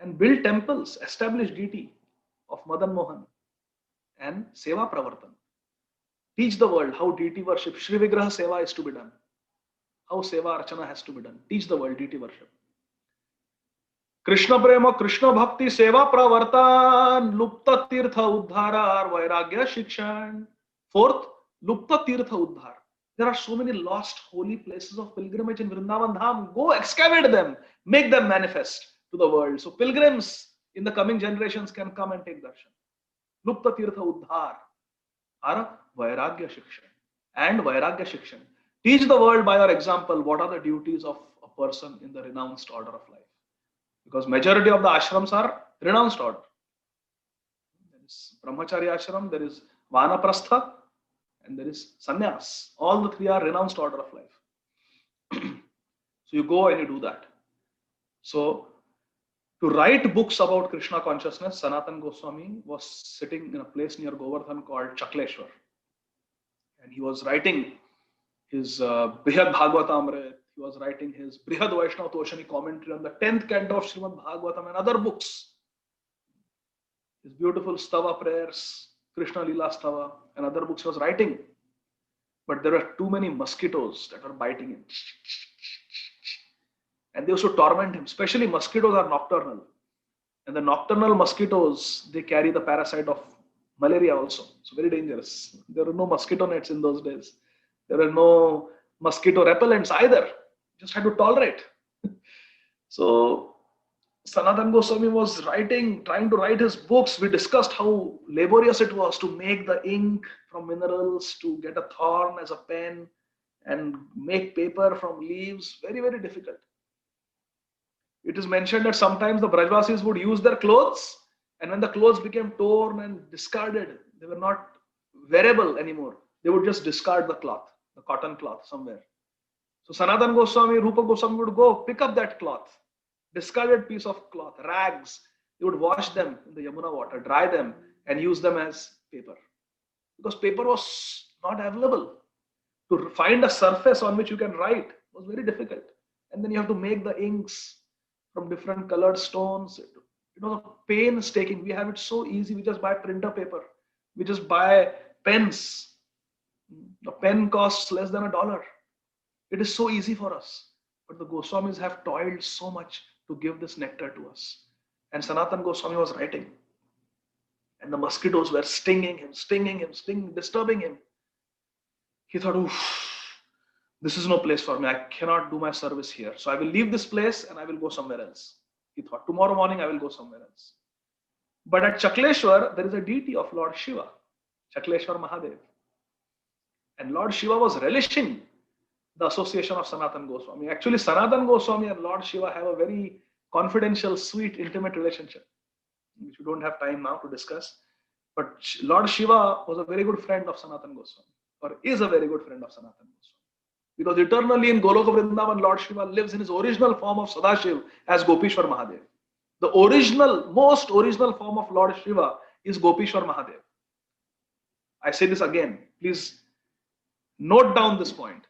And build temples, establish deity of Madan Mohan. And Seva Pravartan. Teach the world how deity worship, Shri Vigraha Seva is to be done. How Seva Archana has to be done. Teach the world deity worship. Krishna Prema, Krishna Bhakti, Seva Pravartan, Lupta Tirtha Uddhara or Vairagya Shikshan. 4th, Lupta Tirtha Uddhar. There are so many lost holy places of pilgrimage in Vrindavan Dham. Go excavate them, make them manifest to the world. So pilgrims in the coming generations can come and take darshan. Lupta Tirtha Uddhar or Vairagya Shikshan. And Vairagya Shikshan. Teach the world by your example what are the duties of a person in the renounced order of life. Because majority of the ashrams are renounced order. There is Brahmacharya ashram, there is Vanaprastha, and there is sannyas. All the 3 are renounced order of life. So you go and you do that. So to write books about Krishna consciousness, Sanatan Goswami was sitting in a place near Govardhan called Chakleshwar. And he was writing his Brihad Bhagavatamrit. He was writing his Brihad Vaishnava Toshani commentary on the 10th canto of Srimad Bhagavatam and other books. His beautiful Stava prayers, Krishna Lila Stava, and other books he was writing. But there were too many mosquitoes that were biting him. And they used to torment him. Especially mosquitoes are nocturnal. And the nocturnal mosquitoes, they carry the parasite of malaria also. So very dangerous. There were no mosquito nets in those days. There were no mosquito repellents either. Just had to tolerate. So Sanatan Goswami was trying to write his books. We discussed how laborious it was to make the ink from minerals, to get a thorn as a pen, and make paper from leaves. Very, very difficult. It is mentioned that sometimes the Brajvasis would use their clothes, and when the clothes became torn and discarded, they were not wearable anymore. They would just discard the cloth, the cotton cloth somewhere. So Sanatan Goswami, Rupa Goswami would go pick up that cloth, discarded piece of cloth, rags. They would wash them in the Yamuna water, dry them, and use them as paper. Because paper was not available. To find a surface on which you can write was very difficult. And then you have to make the inks from different colored stones. It was a painstaking. We have it so easy. We just buy printer paper. We just buy pens. The pen costs less than $1. It is so easy for us. But the Goswamis have toiled so much to give this nectar to us. And Sanatan Goswami was writing. And the mosquitoes were stinging him, disturbing him. He thought, oof, this is no place for me. I cannot do my service here. So I will leave this place and I will go somewhere else. He thought, tomorrow morning I will go somewhere else. But at Chakleshwar, there is a deity of Lord Shiva, Chakleshwar Mahadev. And Lord Shiva was relishing the association of Sanatan Goswami. Actually, Sanatan Goswami and Lord Shiva have a very confidential, sweet, intimate relationship, which we don't have time now to discuss. But Lord Shiva was a very good friend of Sanatan Goswami, or is a very good friend of Sanatan Goswami. Because eternally in Goloka Vrindavan, Lord Shiva lives in his original form of Sadashiv as Gopishwar Mahadev. The original, most original form of Lord Shiva is Gopishwar Mahadev. I say this again, please note down this point.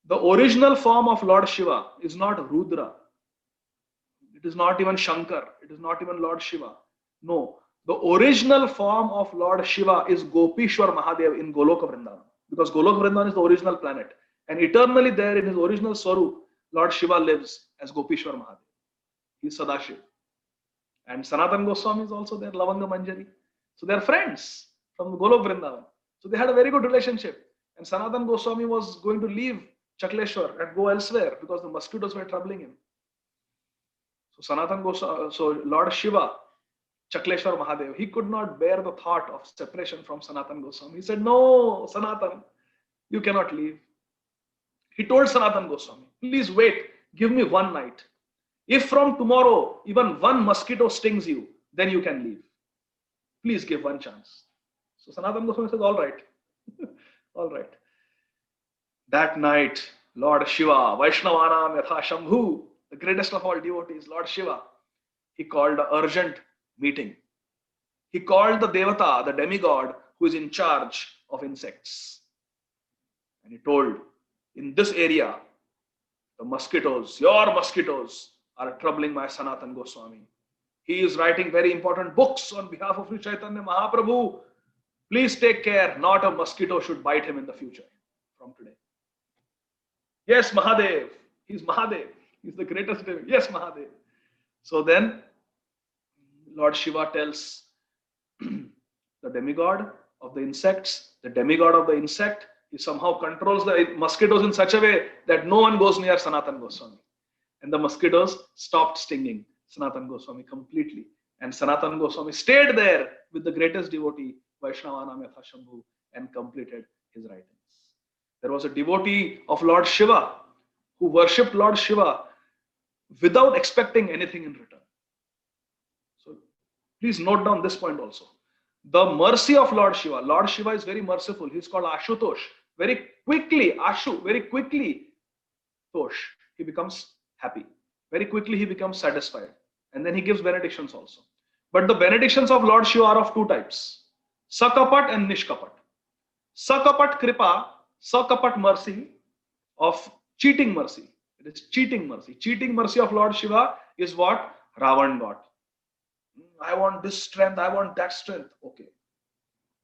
The original form of Lord Shiva is not Rudra. It is not even Shankar. It is not even Lord Shiva. No. The original form of Lord Shiva is Gopishwar Mahadev in Goloka Vrindavan. Because Goloka Vrindavan is the original planet. And eternally there in his original Swarup, Lord Shiva lives as Gopishwar Mahadev. He is Sadashiv. And Sanatan Goswami is also there, Lavanga Manjari. So they are friends from Golok Vrindavan. So they had a very good relationship. And Sanatan Goswami was going to leave Chakleshwar and go elsewhere because the mosquitoes were troubling him. So Sanatan Goswami, so Lord Shiva, Chakleshwar Mahadev, he could not bear the thought of separation from Sanatan Goswami. He said, no, Sanatan, you cannot leave. He told Sanatan Goswami, please wait, give me one night. If from tomorrow even one mosquito stings you, then you can leave. Please give one chance. So Sanatan Goswami says, all right. All right. That night, Lord Shiva, Vaishnavanam Yatha Shambhu, the greatest of all devotees, Lord Shiva, he called an urgent meeting. He called the Devata, the demigod, who is in charge of insects. And he told, in this area, the mosquitoes, your mosquitoes, are troubling my Sanatan Goswami. He is writing very important books on behalf of Sri Chaitanya Mahaprabhu. Please take care, not a mosquito should bite him in the future from today. Yes, Mahadev. He's Mahadev. He's the greatest devil. Yes, Mahadev. So then, Lord Shiva tells the demigod of the insects, the demigod of the insect, he somehow controls the mosquitoes in such a way that no one goes near Sanatan Goswami. And the mosquitoes stopped stinging Sanatan Goswami completely. And Sanatan Goswami stayed there with the greatest devotee, Vaishnavanam Yatha Shambhu, and completed his writings. There was a devotee of Lord Shiva who worshipped Lord Shiva without expecting anything in return. So please note down this point also. The mercy of Lord Shiva is very merciful. He's called Ashutosh. Very quickly, Ashu, very quickly, Tosh, he becomes happy. Very quickly he becomes satisfied. And then he gives benedictions also. But the benedictions of Lord Shiva are of two types. Sakapat and Nishkapat. Sakapat Kripa, Sakapat mercy of cheating mercy. It is cheating mercy. Cheating mercy of Lord Shiva is what Ravan got. I want this strength, I want that strength. Okay.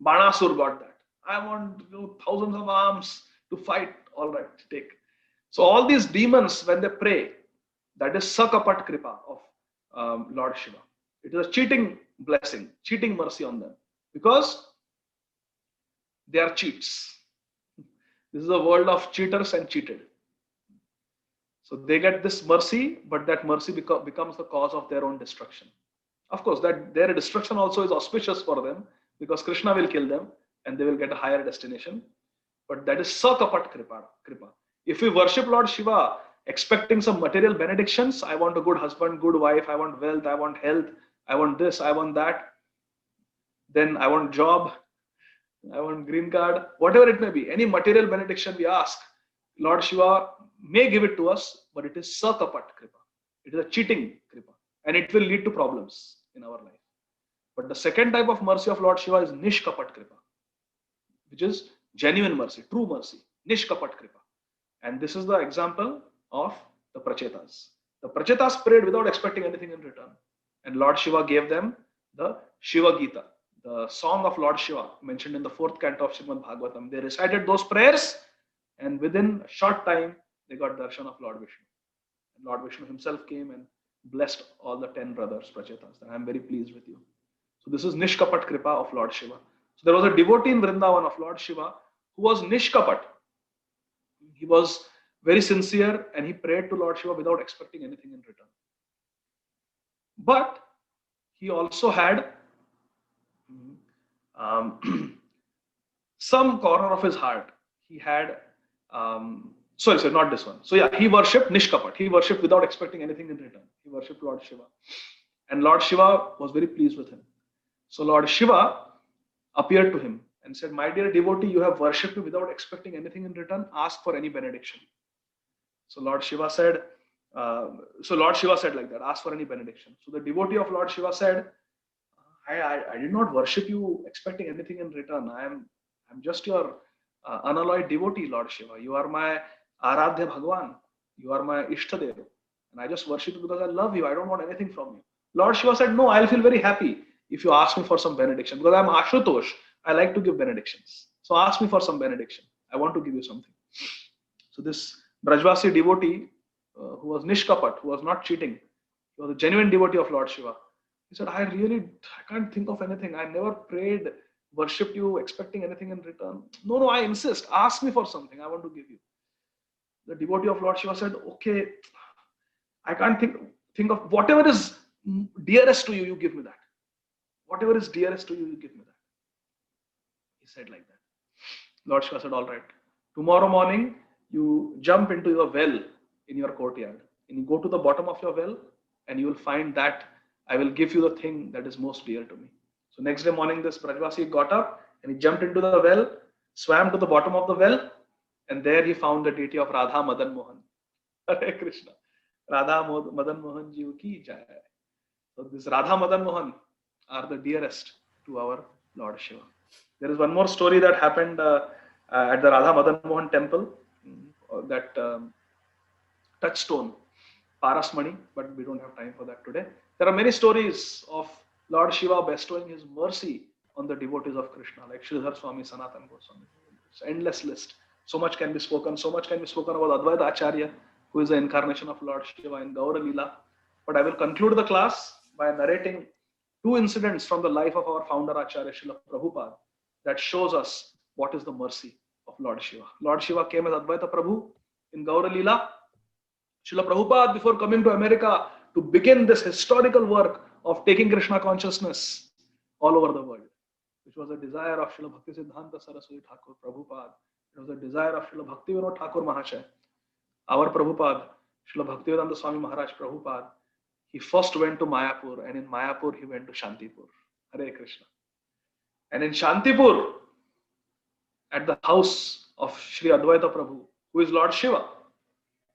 Banasur got that. I want thousands of arms to fight. All right, take. So all these demons, when they pray, that is Sakapat Kripa of Lord Shiva. It is a cheating blessing, cheating mercy on them. Because they are cheats. This is a world of cheaters and cheated. So they get this mercy, but that mercy becomes the cause of their own destruction. Of course, that their destruction also is auspicious for them because Krishna will kill them and they will get a higher destination. But that is Sakapat Kripa. If we worship Lord Shiva expecting some material benedictions, I want a good husband, good wife, I want wealth, I want health, I want this, I want that, then I want job, I want green card, whatever it may be, any material benediction we ask, Lord Shiva may give it to us, but it is Sakapat Kripa. It is a cheating Kripa and it will lead to problems in our life. But the second type of mercy of Lord Shiva is Nishkapat Kripa, which is genuine mercy, true mercy, Nishkapat Kripa. And this is the example of the Prachetas. The Prachetas prayed without expecting anything in return. And Lord Shiva gave them the Shiva Gita, the song of Lord Shiva mentioned in the 4th canto of Srimad Bhagavatam. They recited those prayers and within a short time, they got darshan of Lord Vishnu. And Lord Vishnu himself came and blessed all the 10 brothers, Prachetas. And I am very pleased with you. So this is Nishkapat Kripa of Lord Shiva. So there was a devotee in Vrindavan of Lord Shiva who was Nishkapat. He was very sincere and he prayed to Lord Shiva without expecting anything in return. But he also had some corner of his heart. He had, sorry, not this one. So yeah, he worshipped Nishkapat. He worshipped without expecting anything in return. He worshipped Lord Shiva. And Lord Shiva was very pleased with him. So Lord Shiva appeared to him and said, "My dear devotee, you have worshipped me without expecting anything in return. Ask for any benediction." So Lord Shiva said, like that, ask for any benediction. So the devotee of Lord Shiva said, I did not worship you expecting anything in return. I'm just your unalloyed devotee, Lord Shiva. You are my Aradhya Bhagwan. You are my Ishtadev. And I just worship you because I love you. I don't want anything from you. Lord Shiva said, no, I'll feel very happy if you ask me for some benediction, because I'm Ashutosh. I like to give benedictions. So ask me for some benediction. I want to give you something. So this Brajvasi devotee, who was Nishkapat, who was not cheating, he was a genuine devotee of Lord Shiva. He said, I can't think of anything. I never prayed, worshipped you, expecting anything in return. No, I insist. Ask me for something. I want to give you. The devotee of Lord Shiva said, okay, I can't think of whatever is dearest to you, you give me that. Whatever is dearest to you, you give me that. He said like that. Lord Shiva said, all right. Tomorrow morning, you jump into your well in your courtyard and you go to the bottom of your well and you will find that I will give you the thing that is most dear to me. So next day morning, this Brajvasi got up and he jumped into the well, swam to the bottom of the well, and there he found the deity of Radha Madan Mohan. Hare Krishna. Radha Madan Mohan Ji ki jai. So this Radha Madan Mohan are the dearest to our Lord Shiva. There is one more story that happened at the Radha Madan Mohan temple, that touchstone, Parasmani, but we don't have time for that today. There are many stories of Lord Shiva bestowing his mercy on the devotees of Krishna, like Sridhar Swami, Sanatan Goswami. It's an endless list. So much can be spoken. So much can be spoken about Advaita Acharya, who is the incarnation of Lord Shiva in Gaura Leela. But I will conclude the class by narrating two incidents from the life of our founder Acharya Srila Prabhupada that shows us what is the mercy of Lord Shiva. Lord Shiva came as Advaita Prabhu in Gaura Leela. Srila Prabhupada, before coming to America to begin this historical work of taking Krishna consciousness all over the world, which was a desire of Srila Bhaktisiddhanta Saraswati Thakur Prabhupada. It was a desire of Srila Bhaktivinoda Thakur Mahasaya. Our Prabhupada, Srila Bhaktivedanta Swami Maharaj Prabhupada, he first went to Mayapur, and in Mayapur he went to Shantipur. Hare Krishna. And in Shantipur, at the house of Sri Advaita Prabhu, who is Lord Shiva,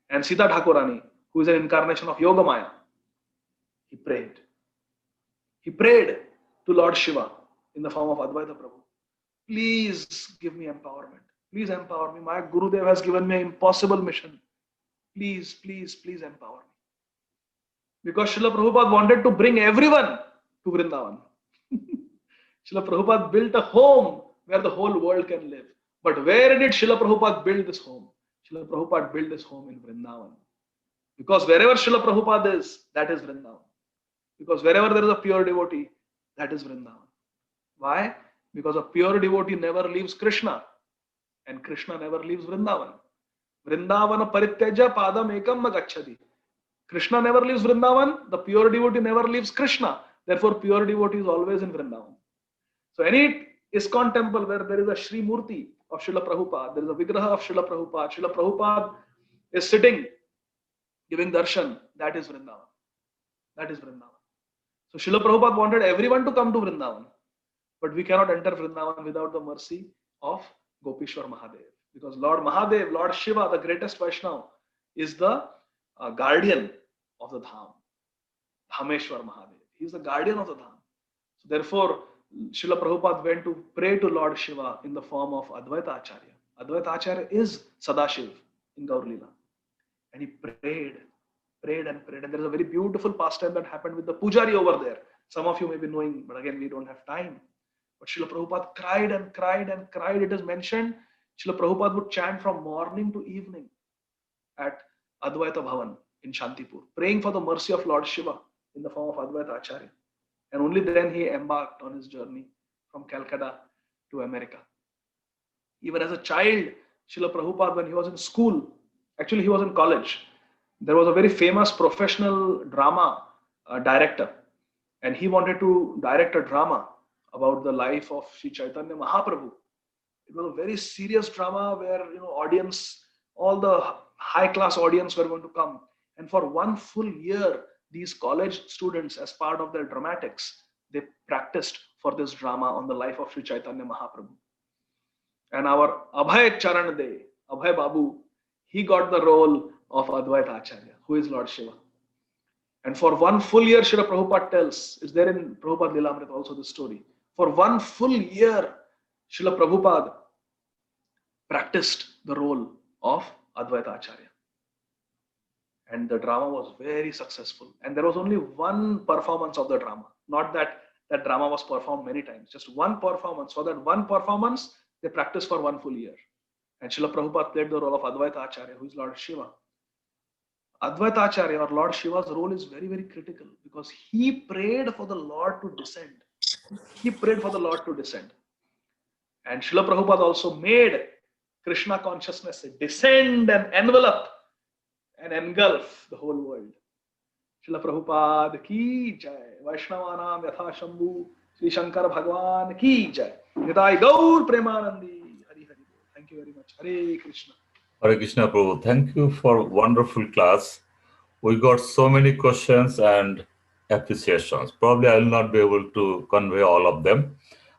and Sita Thakurani, who is an incarnation of Yogamaya, he prayed. He prayed to Lord Shiva in the form of Advaita Prabhu. Please give me empowerment. Please empower me. My Gurudev has given me an impossible mission. Please, please, please empower me. Because Srila Prabhupada wanted to bring everyone to Vrindavan. Srila Prabhupada built a home where the whole world can live. But where did Srila Prabhupada build this home? Srila Prabhupada built this home in Vrindavan. Because wherever Srila Prabhupada is, that is Vrindavan. Because wherever there is a pure devotee, that is Vrindavan. Why? Because a pure devotee never leaves Krishna, and Krishna never leaves Vrindavan. Vrindavana parityaja padam ekam magachati. Krishna never leaves Vrindavan, the pure devotee never leaves Krishna. Therefore, pure devotee is always in Vrindavan. So any ISKCON temple where there is a Sri Murti of Srila Prabhupada, there is a Vigraha of Srila Prabhupada, Srila Prabhupada is sitting giving darshan, that is Vrindavan. That is Vrindavan. So Srila Prabhupada wanted everyone to come to Vrindavan. But we cannot enter Vrindavan without the mercy of Gopishwar Mahadev. Because Lord Mahadev, Lord Shiva, the greatest Vaishnava, is the guardian of the Dham. Dhameshwar Mahadev. He is the guardian of the Dham. So therefore, Srila Prabhupada went to pray to Lord Shiva in the form of Advaita Acharya. Advaita Acharya is Sadashiv in Gaur Leela. And he prayed. And there is a very beautiful pastime that happened with the Pujari over there. Some of you may be knowing, but again, we don't have time. But Srila Prabhupada cried and cried and cried. It is mentioned, Srila Prabhupada would chant from morning to evening at Advaita Bhavan in Shantipur, praying for the mercy of Lord Shiva in the form of Advaita Acharya. And only then he embarked on his journey from Calcutta to America. Even as a child, Srila Prabhupada, when he was in school, actually he was in college, there was a very famous professional drama director, and he wanted to direct a drama about the life of Sri Chaitanya Mahaprabhu. It was a very serious drama where audience, all the high class audience were going to come, and for one full year, these college students, as part of their dramatics, they practiced for this drama on the life of Sri Chaitanya Mahaprabhu. And our Abhay Charan De, Abhay Babu, he got the role of Advaita Acharya, who is Lord Shiva. And for one full year, Srila Prabhupada tells, it's there in Prabhupada Lilamrita also the story. For one full year, Srila Prabhupada practiced the role of Advaita Acharya. And the drama was very successful. And there was only one performance of the drama. Not that that drama was performed many times, just one performance. For that one performance, they practiced for one full year. And Srila Prabhupada played the role of Advaita Acharya, who is Lord Shiva. Advaita Acharya, or Lord Shiva's role, is very, very critical because he prayed for the Lord to descend. He prayed for the Lord to descend. And Srila Prabhupada also made Krishna consciousness descend and envelop and engulf the whole world. Srila Prabhupada ki jai. Vaishnavanam yatha Shambhu. Sri Shankar Bhagwan ki jai. Nitai Gaur Premanandi. Hari Hari. Thank you very much. Hare Krishna. Hare Krishna Prabhu, thank you for wonderful class. We got so many questions and appreciations. Probably I will not be able to convey all of them,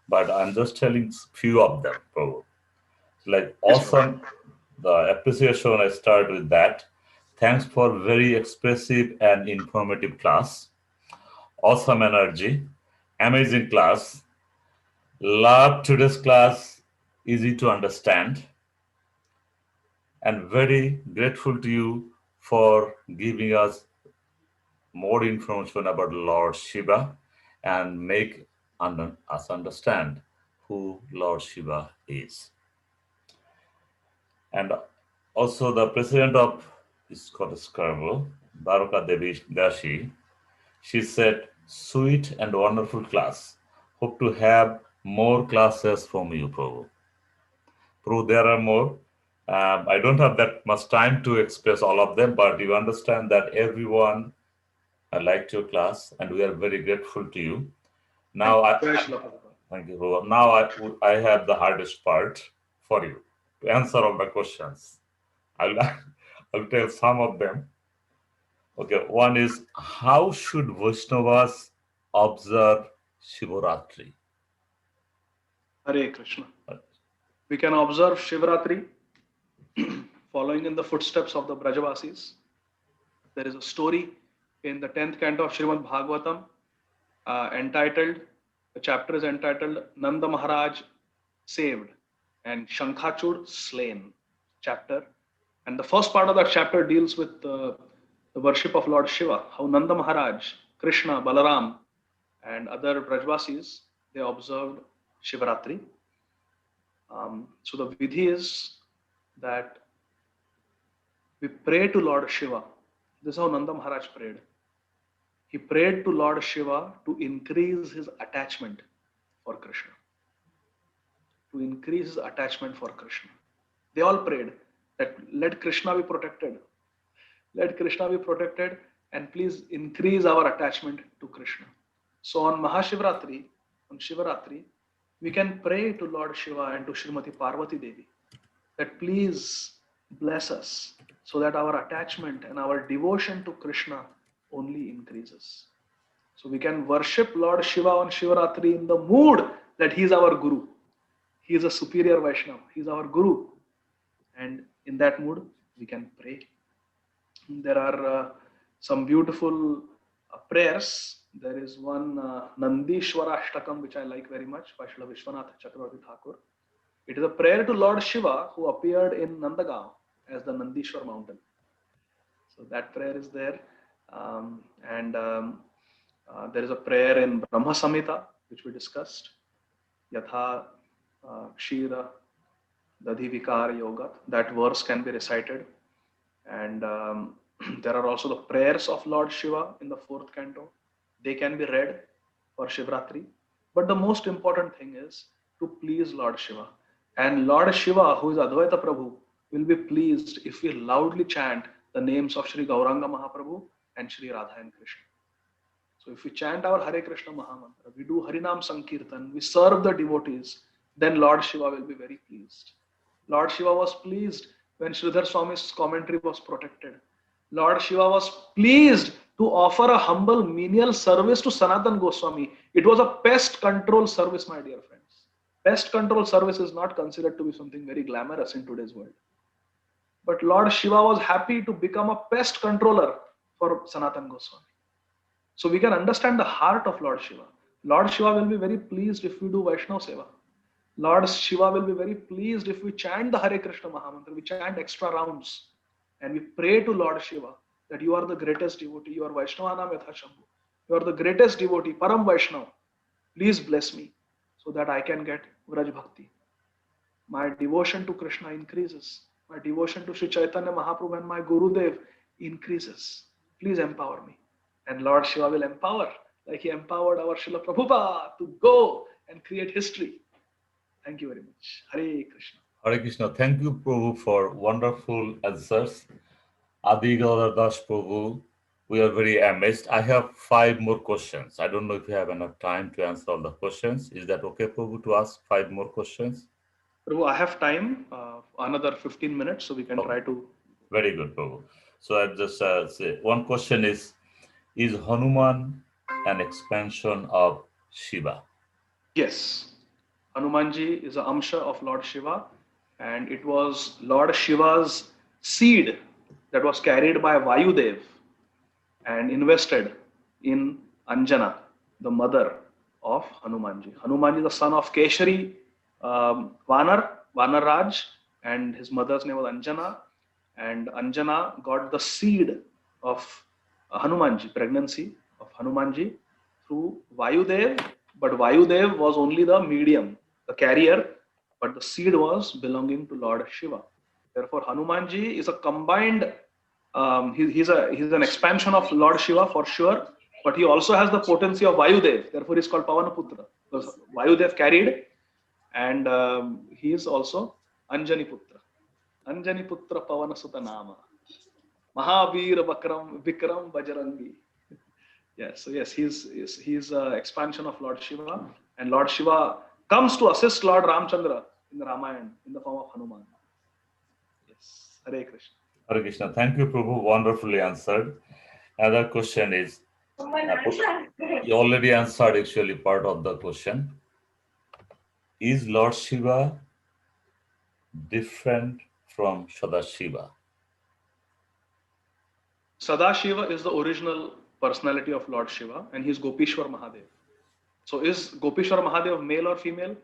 but I'm just telling few of them, Prabhu. Like awesome, the appreciation, I start with that. Thanks for very expressive and informative class. Awesome energy, amazing class. Love today's class, easy to understand. And very grateful to you for giving us more information about Lord Shiva and make us understand who Lord Shiva is. And also the president of Scottish Carnival, Baruka Devi Dashi, she said, sweet and wonderful class. Hope to have more classes from you, Prabhu. Prabhu, there are more. I don't have that much time to express all of them, but you understand that everyone liked your class, and we are very grateful to you. Now, thank you, Prabhu. Now I have the hardest part for you to answer all the questions. I'll tell some of them. Okay, one is, how should Vaishnavas observe Shivaratri? Hare Krishna. We can observe Shivaratri following in the footsteps of the Brajavasis. There is a story in the 10th canto of Srimad Bhagavatam the chapter is entitled Nanda Maharaj Saved and Shankhachud Slain chapter. And the first part of that chapter deals with the worship of Lord Shiva, how Nanda Maharaj, Krishna, Balaram, and other Brajvasis, they observed Shivaratri. So the vidhi is that we pray to Lord Shiva. This is how Nanda Maharaj prayed. He prayed to Lord Shiva to increase his attachment for Krishna. To increase his attachment for Krishna. They all prayed that let Krishna be protected. Let Krishna be protected and please increase our attachment to Krishna. So on Mahashivratri, on Shivaratri, we can pray to Lord Shiva and to Srimati Parvati Devi that please bless us so that our attachment and our devotion to Krishna only increases. So we can worship Lord Shiva on Shivaratri in the mood that he is our Guru. He is a superior Vaishnava. He is our Guru. And in that mood, we can pray. There are some beautiful prayers. There is one Nandishwara Ashtakam, which I like very much, by Srila Vishwanath Chakravarti Thakur. It is a prayer to Lord Shiva who appeared in Nandagaon as the Nandishwar mountain. So that prayer is there. There is a prayer in Brahma Samhita, which we discussed. Yatha Kshira Dadhi Vikar Yoga. That verse can be recited. And there are also the prayers of Lord Shiva in the 4th canto. They can be read for Shivratri. But the most important thing is to please Lord Shiva. And Lord Shiva, who is Advaita Prabhu, will be pleased if we loudly chant the names of Sri Gauranga Mahaprabhu and Sri Radha and Krishna. So if we chant our Hare Krishna Mahamantra, we do Harinam Sankirtan, we serve the devotees, then Lord Shiva will be very pleased. Lord Shiva was pleased when Sridhar Swami's commentary was protected. Lord Shiva was pleased to offer a humble menial service to Sanatan Goswami. It was a pest control service, my dear friends. Pest control service is not considered to be something very glamorous in today's world. But Lord Shiva was happy to become a pest controller for Sanatan Goswami. So we can understand the heart of Lord Shiva. Lord Shiva will be very pleased if we do Vaishnava Seva. Lord Shiva will be very pleased if we chant the Hare Krishna Mahamantra, we chant extra rounds, and we pray to Lord Shiva that you are the greatest devotee, you are Vaishnavanam Yatha Shambhu. You are the greatest devotee, Param Vaishnava. Please bless me so that I can get Vraj Bhakti. My devotion to Krishna increases. My devotion to Sri Chaitanya Mahaprabhu and my Gurudev increases. Please empower me. And Lord Shiva will empower, like he empowered our Srila Prabhupada to go and create history. Thank you very much. Hare Krishna. Hare Krishna. Thank you, Prabhu, for wonderful answers. Adi Gadadhar Das Prabhu, we are very amazed. I have 5 more questions. I don't know if you have enough time to answer all the questions. Is that okay, Prabhu, to ask 5 more questions? Prabhu, I have time, another 15 minutes, so we can try to. Very good, Prabhu. So I just say one question is Hanuman an expansion of Shiva? Yes. Hanumanji is a Amsha of Lord Shiva, and it was Lord Shiva's seed that was carried by Vayudev and invested in Anjana, the mother of Hanumanji. Hanumanji, the son of Keshari Vanar Raj, and his mother's name was Anjana. And Anjana got the seed of Hanumanji, pregnancy of Hanumanji through Vayudev, but Vayudev was only the medium, the carrier, but the seed was belonging to Lord Shiva. Therefore, Hanumanji is a combined, he's an expansion of Lord Shiva for sure, but he also has the potency of Vayudev. Therefore, he's called Pavanaputra, because Vayudev carried, and he is also Anjani Putra. Anjani Putra Pavana Sutta Nama. Mahavir Vikram Bajrangi. Yes, so yes, he's expansion of Lord Shiva, and Lord Shiva comes to assist Lord Ramchandra in the Ramayana in the form of Hanuman. Yes, Hare Krishna. Hare Krishna. Thank you, Prabhu. Wonderfully answered. Another question is, you already answered actually part of the question. Is Lord Shiva different from Sadashiva? Sadashiva is the original personality of Lord Shiva, and he's Gopishwar Mahadev. So is Gopishwar Mahadev male or female?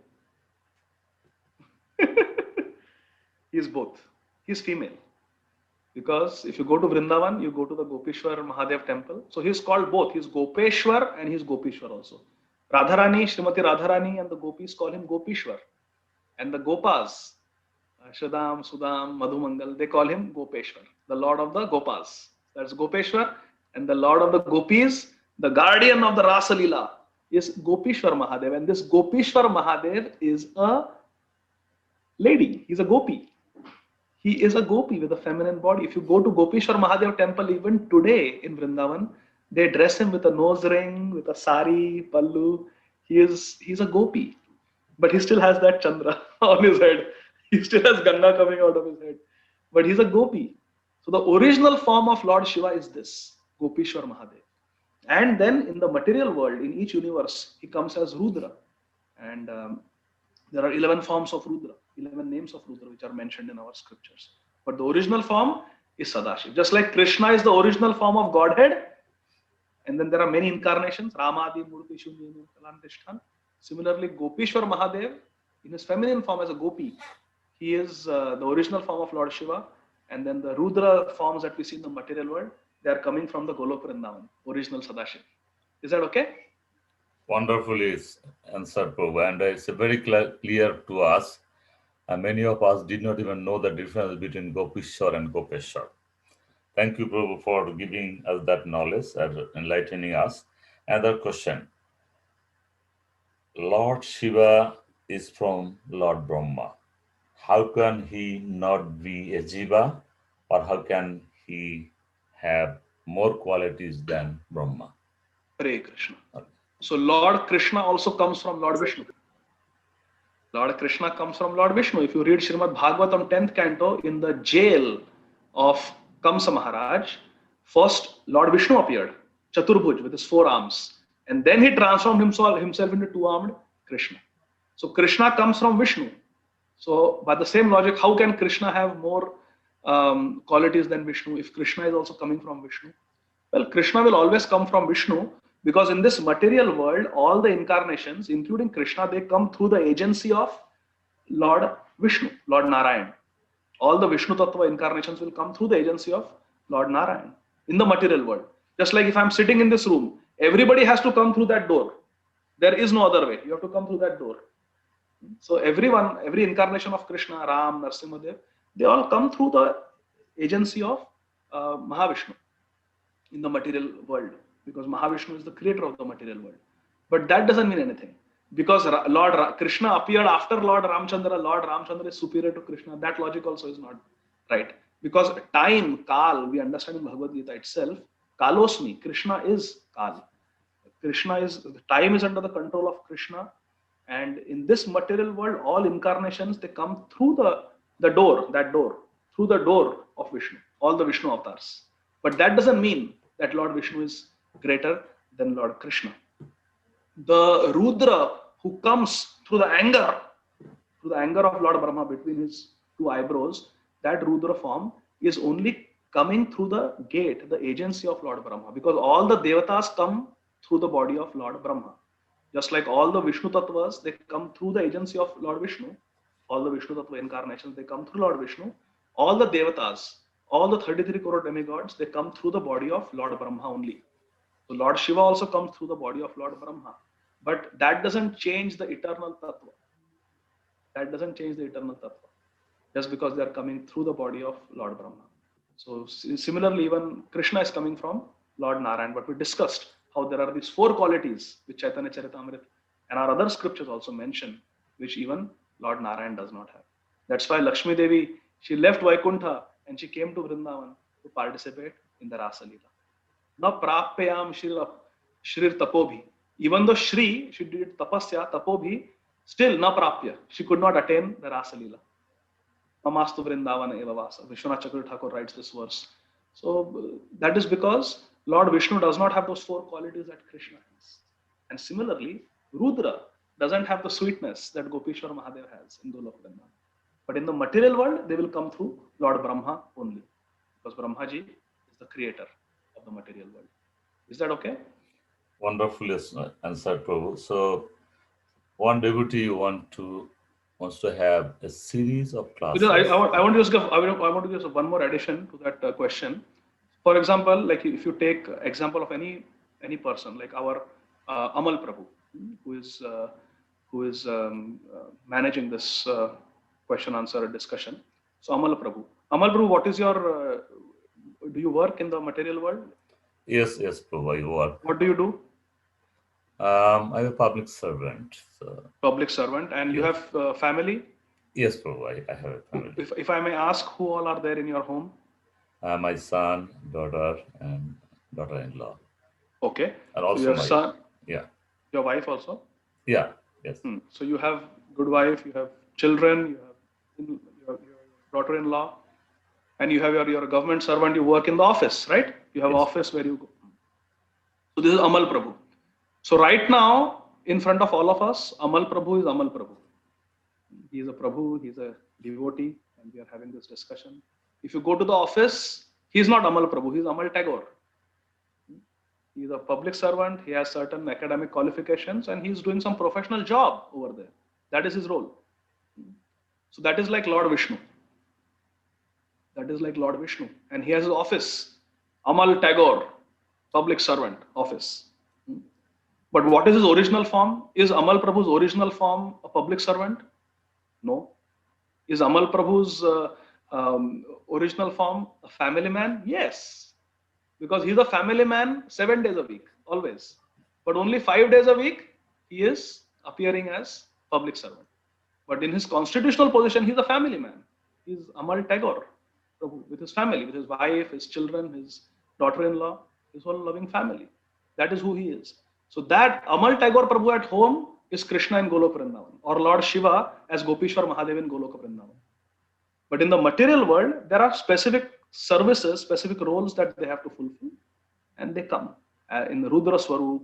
He's both. He's female. Because if you go to Vrindavan, you go to the Gopishwar Mahadev temple. So he's called both. He's Gopeshwar and he's Gopishwar also. Radharani, Srimati Radharani and the Gopis call him Gopishwar. And the Gopas, Shadam, Sudam, Madhumangal, they call him Gopeshwar, the Lord of the Gopas. That's Gopeshwar. And the Lord of the Gopis, the guardian of the Rasa Leela, is Gopishwar Mahadev. And this Gopishwar Mahadev is a lady. He's a gopi. He is a gopi with a feminine body. If you go to Gopishwar Mahadev temple even today in Vrindavan, they dress him with a nose ring, with a sari, pallu. He's a gopi. But he still has that Chandra on his head. He still has Ganga coming out of his head. But he's a gopi. So the original form of Lord Shiva is this, Gopishwar Mahadev. And then in the material world, in each universe, he comes as Rudra. And there are 11 forms of Rudra, 11 names of Rudra, which are mentioned in our scriptures. But the original form is Sadashiv. Just like Krishna is the original form of Godhead, and then there are many incarnations, Ramadi, Murti, Shunyam, Kalantishtan. Similarly, Gopishwar Mahadev, in his feminine form as a gopi, he is the original form of Lord Shiva. And then the Rudra forms that we see in the material world, they are coming from the Golok Vrindavan, original Sadashiv. Is that okay? Wonderfully answered, Prabhu. And it's very clear to us. And many of us did not even know the difference between Gopishwar and Gopeshwar. Thank you, Prabhu, for giving us that knowledge and enlightening us. Another question. Lord Shiva is from Lord Brahma. How can he not be a Jiva, or how can he have more qualities than Brahma? Hare Krishna. So Lord Krishna also comes from Lord Vishnu. Lord Krishna comes from Lord Vishnu. If you read Srimad Bhagavatam 10th canto, in the jail of Kamsa Maharaj, first Lord Vishnu appeared, Chaturbhuj, with his four arms. And then he transformed himself into two-armed Krishna. So Krishna comes from Vishnu. So by the same logic, how can Krishna have more qualities than Vishnu if Krishna is also coming from Vishnu? Well, Krishna will always come from Vishnu because in this material world, all the incarnations, including Krishna, they come through the agency of Lord Vishnu, Lord Narayan. All the Vishnu Tattva incarnations will come through the agency of Lord Narayan in the material world. Just like if I'm sitting in this room, everybody has to come through that door. There is no other way. You have to come through that door. So everyone, every incarnation of Krishna, Ram, Narsimhadev, they all come through the agency of Mahavishnu in the material world, because Mahavishnu is the creator of the material world. But that doesn't mean anything, because Krishna appeared after Lord Ramchandra. Lord Ramchandra is superior to Krishna. That logic also is not right, because time, Kal, we understand in Bhagavad Gita itself, Kalosmi, Krishna is Kal. Krishna is, time is under the control of Krishna, and in this material world, all incarnations, they come through the door, through the door of Vishnu, all the Vishnu avatars. But that doesn't mean that Lord Vishnu is greater than Lord Krishna. The Rudra who comes through the anger of Lord Brahma between his two eyebrows, that Rudra form is only coming through the gate, the agency of Lord Brahma, because all the Devatas come through the body of Lord Brahma. Just like all the Vishnu Tattvas, they come through the agency of Lord Vishnu. All the Vishnu Tattva incarnations, they come through Lord Vishnu. All the Devatas, all the 33 crore demigods, they come through the body of Lord Brahma only. So Lord Shiva also comes through the body of Lord Brahma. But that doesn't change the eternal Tattva. That doesn't change the eternal Tattva, just because they are coming through the body of Lord Brahma. So similarly, even Krishna is coming from Lord Narayan. But we discussed how there are these four qualities which Chaitanya Charitamrita and our other scriptures also mention, which even Lord Narayan does not have. That's why Lakshmi Devi, she left Vaikuntha and she came to Vrindavan to participate in the Rasa Leela. Na prapyam shrir tapobhi. Even though she did tapasya, tapobhi, still na prapya. She could not attain the Rasa Leela. Mamastu Vrindavana eva vasa. Vishwanath Chakravarti Thakur writes this verse. So that is because Lord Vishnu does not have those four qualities that Krishna has. And similarly, Rudra doesn't have the sweetness that Gopishwar Mahadev has in Dolok Vrindavan. But in the material world, they will come through Lord Brahma only, because Brahmaji is the creator of the material world. Is that okay? Wonderful answer, Prabhu. So, one devotee wants to have a series of classes. Because I want to give one more addition to that question. For example, like if you take example of any person, like our Amal Prabhu, who is managing this question answer discussion. So Amal Prabhu, what is your? Do you work in the material world? Yes, Prabhu, I work. What do you do? I'm a public servant. So. Public servant, and you have family? Yes, Prabhu, I have a family. If I may ask, who all are there in your home? My son, daughter, and daughter-in-law. Okay. And also so your my son. Yeah. Your wife also. Yeah. Yes. So you have good wife, you have children, you have your daughter-in-law, and you have your government servant. You work in the office, right? You have office where you go. So this is Amal Prabhu. So right now, in front of all of us, Amal Prabhu is Amal Prabhu. He is a Prabhu, he is a devotee, and we are having this discussion. If you go to the office, he is not Amal Prabhu, he is Amal Tagore. He is a public servant, he has certain academic qualifications, and he is doing some professional job over there. That is his role. So that is like Lord Vishnu. That is like Lord Vishnu. And he has his office, Amal Tagore, public servant office. But what is his original form? Is Amal Prabhu's original form a public servant? No. Is Amal Prabhu's original form a family man? Yes. Because he's a family man 7 days a week, always. But only 5 days a week, he is appearing as public servant. But in his constitutional position, he's a family man. He's Amal Tagore, Prabhu, with his family, with his wife, his children, his daughter-in-law, his whole loving family. That is who he is. So that Amal Tagore Prabhu at home is Krishna in Golok Vrindavan, or Lord Shiva as Gopishwar Mahadev in Golok Vrindavan. But in the material world, there are specific services, specific roles that they have to fulfill, and they come in the Rudra Swarup,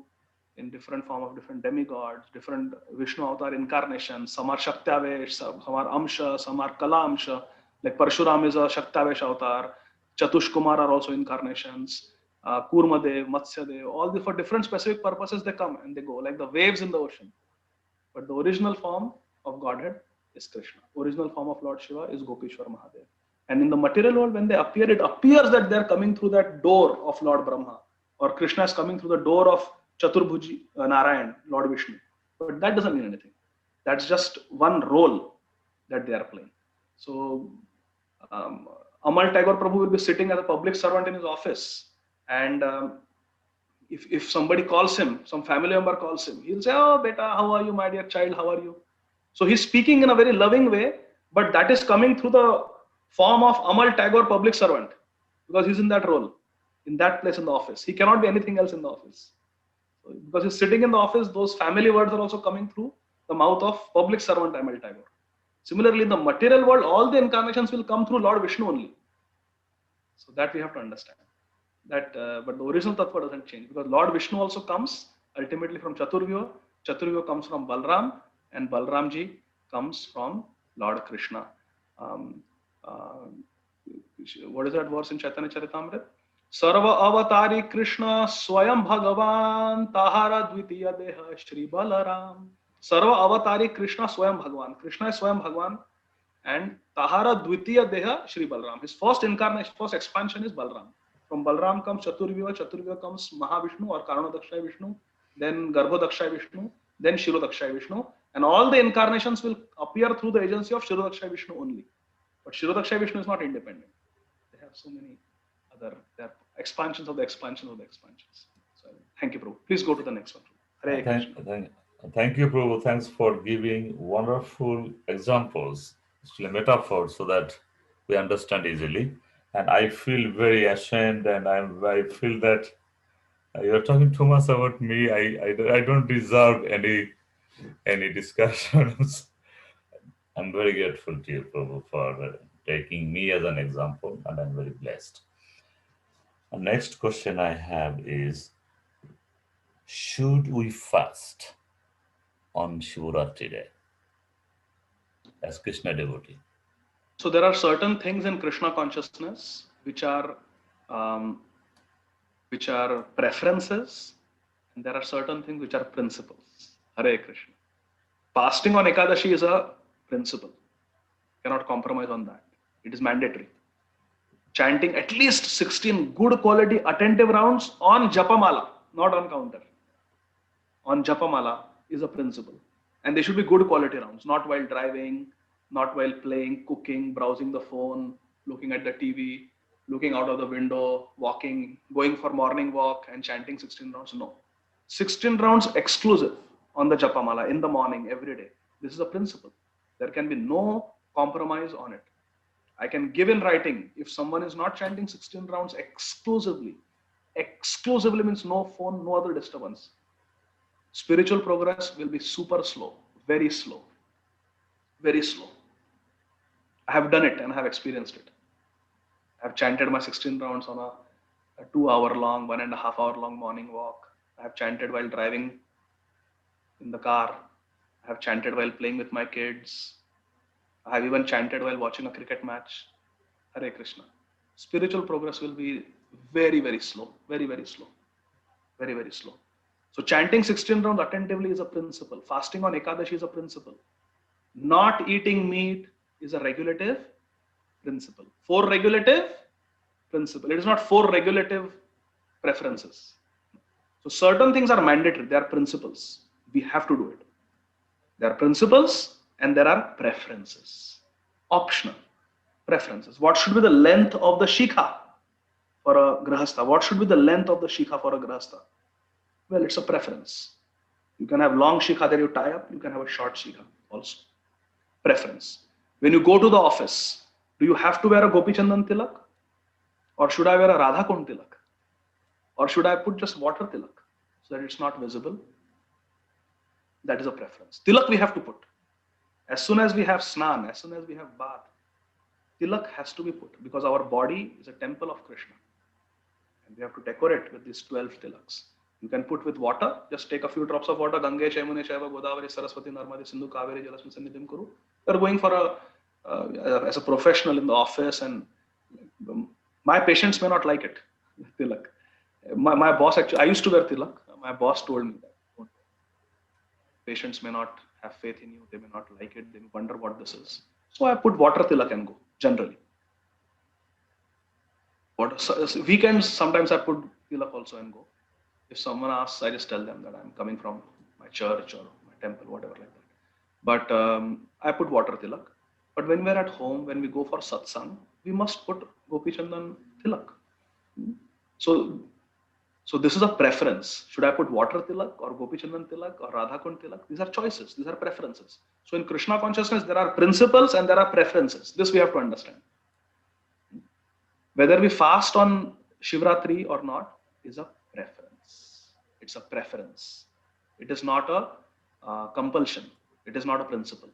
in different form of different demigods, different Vishnu avatar incarnations. Some are Shaktavesh, some are Amsha, some are Kala Amsha. Like Parshuram is a Shaktavesh avatar. Chatush Kumar are also incarnations. Kurmadev, Matsyadev, all for different specific purposes they come and they go, like the waves in the ocean. But the original form of Godhead is Krishna. Original form of Lord Shiva is Gopishwar Mahadev. And in the material world, when they appear, it appears that they are coming through that door of Lord Brahma, or Krishna is coming through the door of Chaturbhuji Narayan, Lord Vishnu. But that doesn't mean anything. That's just one role that they are playing. So Amal Tagore Prabhu will be sitting as a public servant in his office, and if somebody calls him, some family member calls him, he'll say, "Oh, beta, how are you, my dear child? How are you?" So he's speaking in a very loving way, but that is coming through the form of Amal Tagore public servant, because he's in that role, in that place in the office. He cannot be anything else in the office. So because he's sitting in the office, those family words are also coming through the mouth of public servant Amal Tagore. Similarly, in the material world, all the incarnations will come through Lord Vishnu only. So that we have to understand. That, but the original tattva doesn't change, because Lord Vishnu also comes ultimately from Chaturvyuha. Chaturvyuha comes from Balram, and Balramji comes from Lord Krishna. What is that verse in Chaitanya Charitamrita? Sarva avatari Krishna Swayam Bhagavan Tahara Dvitiya Deha Shri Balaram. Sarva avatari Krishna Swayam Bhagavan. Krishna is Swayam Bhagavan, and Tahara Dvitiya Deha Shri Balaram. His first incarnation, first expansion is Balram. From Balram comes Chaturvyuha, Chaturvyuha comes Mahavishnu or Karanadakshay Vishnu, then Garbhodakshay Vishnu, then Shirodakshay Vishnu, and all the incarnations will appear through the agency of Shirodakshay Vishnu only. But Shirodakshay Vishnu is not independent. They have so many other expansions of the expansions of the expansions. So thank you, Prabhu. Please go to the next one. Hare Krishna. Thank you, Prabhu. Thanks for giving wonderful examples, actually metaphors, so that we understand easily. And I feel very ashamed, and I feel that you're talking too much about me. I don't deserve any discussions. I'm very grateful to you, Prabhu, for taking me as an example, and I'm very blessed. The next question I have is, should we fast on Shivaratri Day as Krishna devotee? So there are certain things in Krishna consciousness which are preferences, and there are certain things which are principles. Hare Krishna. Fasting on Ekadashi is a principle. Cannot compromise on that. It is mandatory. Chanting at least 16 good quality attentive rounds on Japamala, not on counter. On Japamala is a principle. And they should be good quality rounds, not while driving, not while playing, cooking, browsing the phone, looking at the TV, looking out of the window, walking, going for morning walk and chanting 16 rounds. No. 16 rounds exclusive on the Japamala in the morning, every day. This is a principle. There can be no compromise on it. I can give in writing, if someone is not chanting 16 rounds exclusively means no phone, no other disturbance. Spiritual progress will be super slow, very slow, very slow. I have done it and I have experienced it. I have chanted my 16 rounds on a 2-hour long, 1.5 hour long morning walk. I have chanted while driving in the car. I have chanted while playing with my kids. I have even chanted while watching a cricket match. Hare Krishna. Spiritual progress will be very, very slow. Very, very slow. Very, very slow. So chanting 16 rounds attentively is a principle. Fasting on Ekadashi is a principle. Not eating meat is a regulative principle. 4 regulative principle. It is not 4 regulative preferences. So certain things are mandatory. They are principles. We have to do it. There are principles and there are preferences. Optional preferences. What should be the length of the shikha for a grahastha? What should be the length of the shikha for a grahastha? Well, it's a preference. You can have long shikha that you tie up. You can have a short shikha also. Preference. When you go to the office, do you have to wear a Gopi Chandan tilak? Or should I wear a Radha Kund tilak? Or should I put just water tilak? so that it's not visible. That is a preference. Tilak we have to put. As soon as we have snan, as soon as we have bath, tilak has to be put because our body is a temple of Krishna. And we have to decorate with these 12 tilaks. You can put with water, just take a few drops of water, Gange, Yamune, Shaiva, Godavari, Saraswati, Narmade, Sindhu, Kaveri, Jalasmin, Sannidhim Kuru. You're going for as a professional in the office, and my patients may not like it, tilak. My boss actually, I used to wear tilak. My boss told me that patients may not have faith in you, they may not like it, they may wonder what this is. So I put water tilak and go, generally. Weekends, sometimes I put tilak also and go. If someone asks, I just tell them that I'm coming from my church or my temple, whatever like that. But I put water tilak. But when we're at home, when we go for satsang, we must put Gopi Chandan tilak. So this is a preference. Should I put water tilak or Gopi Chandan tilak or Radha Kund tilak? These are choices. These are preferences. So in Krishna consciousness, there are principles and there are preferences. This we have to understand. Whether we fast on Shivratri or not is a preference. It's a preference. It is not a compulsion. It is not a principle.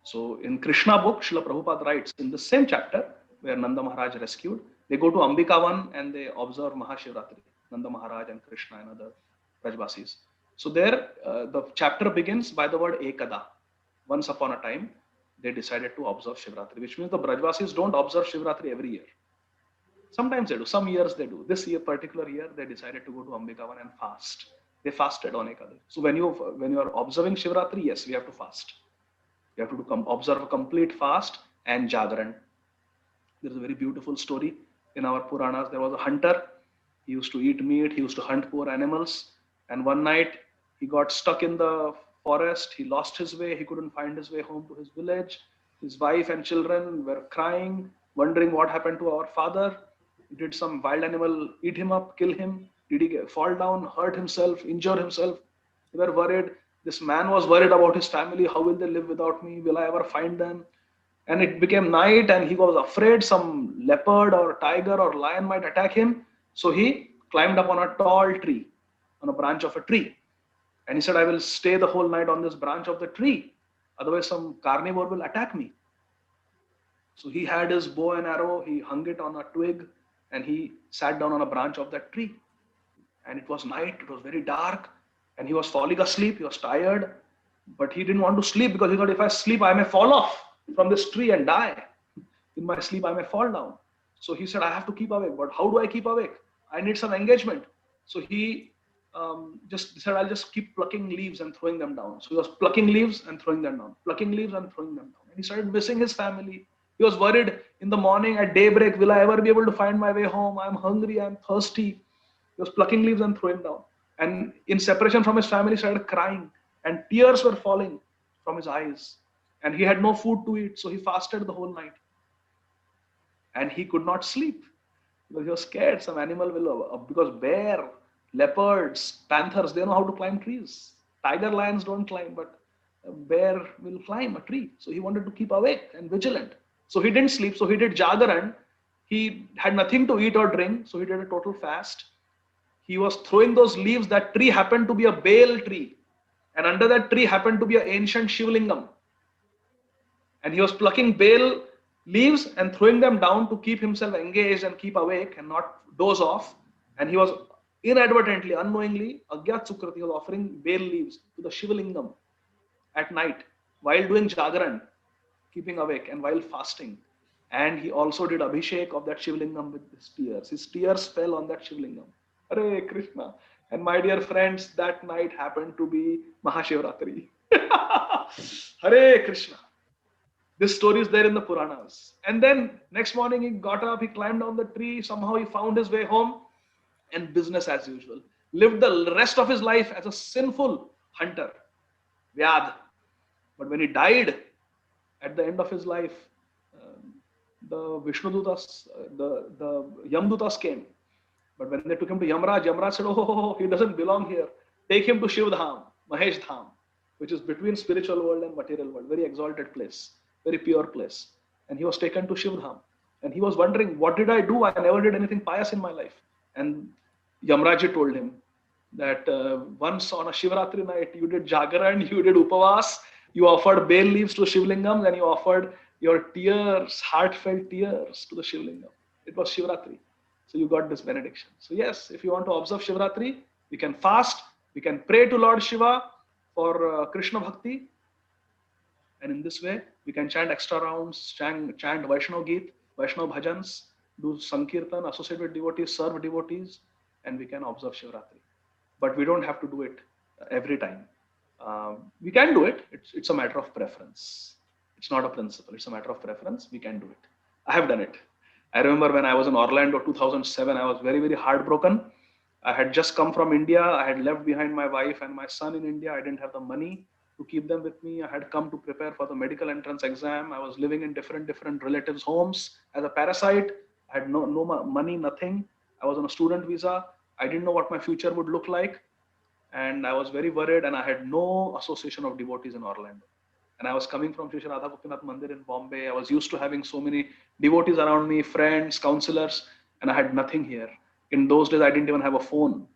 So in Krishna book, Srila Prabhupada writes in the same chapter where Nanda Maharaj rescued, they go to Ambikavan and they observe Mahashivratri, Nanda Maharaj and Krishna and other Brajvasis. So there, the chapter begins by the word Ekada. Once upon a time, they decided to observe Shivratri, which means the Brajvasis don't observe Shivratri every year. Sometimes they do, some years they do. This year, particular year, they decided to go to Ambikavan and fast. They fasted on Ekadasi. So when you are observing Shivratri, yes, we have to fast. You have to observe a complete fast and Jagaran. There is a very beautiful story in our Puranas. There was a hunter. He used to eat meat. He used to hunt poor animals. And one night he got stuck in the forest. He lost his way. He couldn't find his way home to his village. His wife and children were crying, wondering what happened to our father. Did some wild animal eat him up, kill him? Did he fall down, hurt himself, injure himself? They were worried. This man was worried about his family. How will they live without me? Will I ever find them? And it became night and he was afraid some leopard or tiger or lion might attack him. So he climbed up on a tall tree, on a branch of a tree. And he said, I will stay the whole night on this branch of the tree. Otherwise some carnivore will attack me. So he had his bow and arrow. He hung it on a twig and he sat down on a branch of that tree. And it was night. It was very dark. And he was falling asleep. He was tired. But he didn't want to sleep because he thought, if I sleep, I may fall off from this tree and die. In my sleep, I may fall down. So he said, I have to keep awake. But how do I keep awake? I need some engagement. So he just said, I'll just keep plucking leaves and throwing them down. So he was plucking leaves and throwing them down, plucking leaves and throwing them down. And he started missing his family. He was worried in the morning at daybreak, will I ever be able to find my way home? I'm hungry, I'm thirsty. He was plucking leaves and throwing down. And in separation from his family, he started crying. And tears were falling from his eyes. And he had no food to eat, so he fasted the whole night. And he could not sleep because he was scared some animal will, because bear, leopards, panthers, they know how to climb trees. Tiger, lions don't climb, but a bear will climb a tree. So he wanted to keep awake and vigilant. So he didn't sleep, so he did Jagaran. He had nothing to eat or drink, so he did a total fast. He was throwing those leaves. That tree happened to be a Bael tree. And under that tree happened to be an ancient Shivlingam. And he was plucking Bael leaves and throwing them down to keep himself engaged and keep awake and not doze off. And he was inadvertently, unknowingly, Agyat Sukriti was offering Bael leaves to the Shivlingam at night while doing Jagaran, keeping awake and while fasting. And he also did Abhishek of that Shivlingam with his tears. His tears fell on that Shivlingam. Hare Krishna. And my dear friends, that night happened to be Mahashivratri. Hare Krishna. This story is there in the Puranas. And then next morning he got up, he climbed down the tree, somehow he found his way home, and business as usual. Lived the rest of his life as a sinful hunter. Vyad. But when he died, at the end of his life, the Vishnudutas, the Yamdutas came. But when they took him to Yamraj, Yamraj said, oh, he doesn't belong here. Take him to Shivdham, Mahesh Dham, which is between spiritual world and material world. Very exalted place, very pure place. And he was taken to Shivdham. And he was wondering, what did I do? I never did anything pious in my life. And Yamraji told him that once on a Shivratri night, you did Jagaran, you did Upavas, you offered bay leaves to Shivlingam, and you offered your tears, heartfelt tears to the Shivlingam. It was Shivratri. So you got this benediction. So yes, if you want to observe Shivratri, we can fast, we can pray to Lord Shiva for Krishna Bhakti, and in this way, we can chant extra rounds, chant Vaishnav Geet, Vaishnav Bhajans, do Sankirtan, associate with devotees, serve devotees, and we can observe Shivratri. But we don't have to do it every time. We can do it. It's a matter of preference. It's not a principle. It's a matter of preference. We can do it. I have done it. I remember when I was in Orlando 2007, I was very, very heartbroken. I had just come from India. I had left behind my wife and my son in India. I didn't have the money to keep them with me. I had come to prepare for the medical entrance exam. I was living in different relatives' homes as a parasite. I had no money, nothing. I was on a student visa. I didn't know what my future would look like. And I was very worried, and I had no association of devotees in Orlando. And I was coming from Sri Radha Gopinath Mandir in Bombay. I was used to having so many devotees around me, friends, counselors, and I had nothing here. In those days, I didn't even have a phone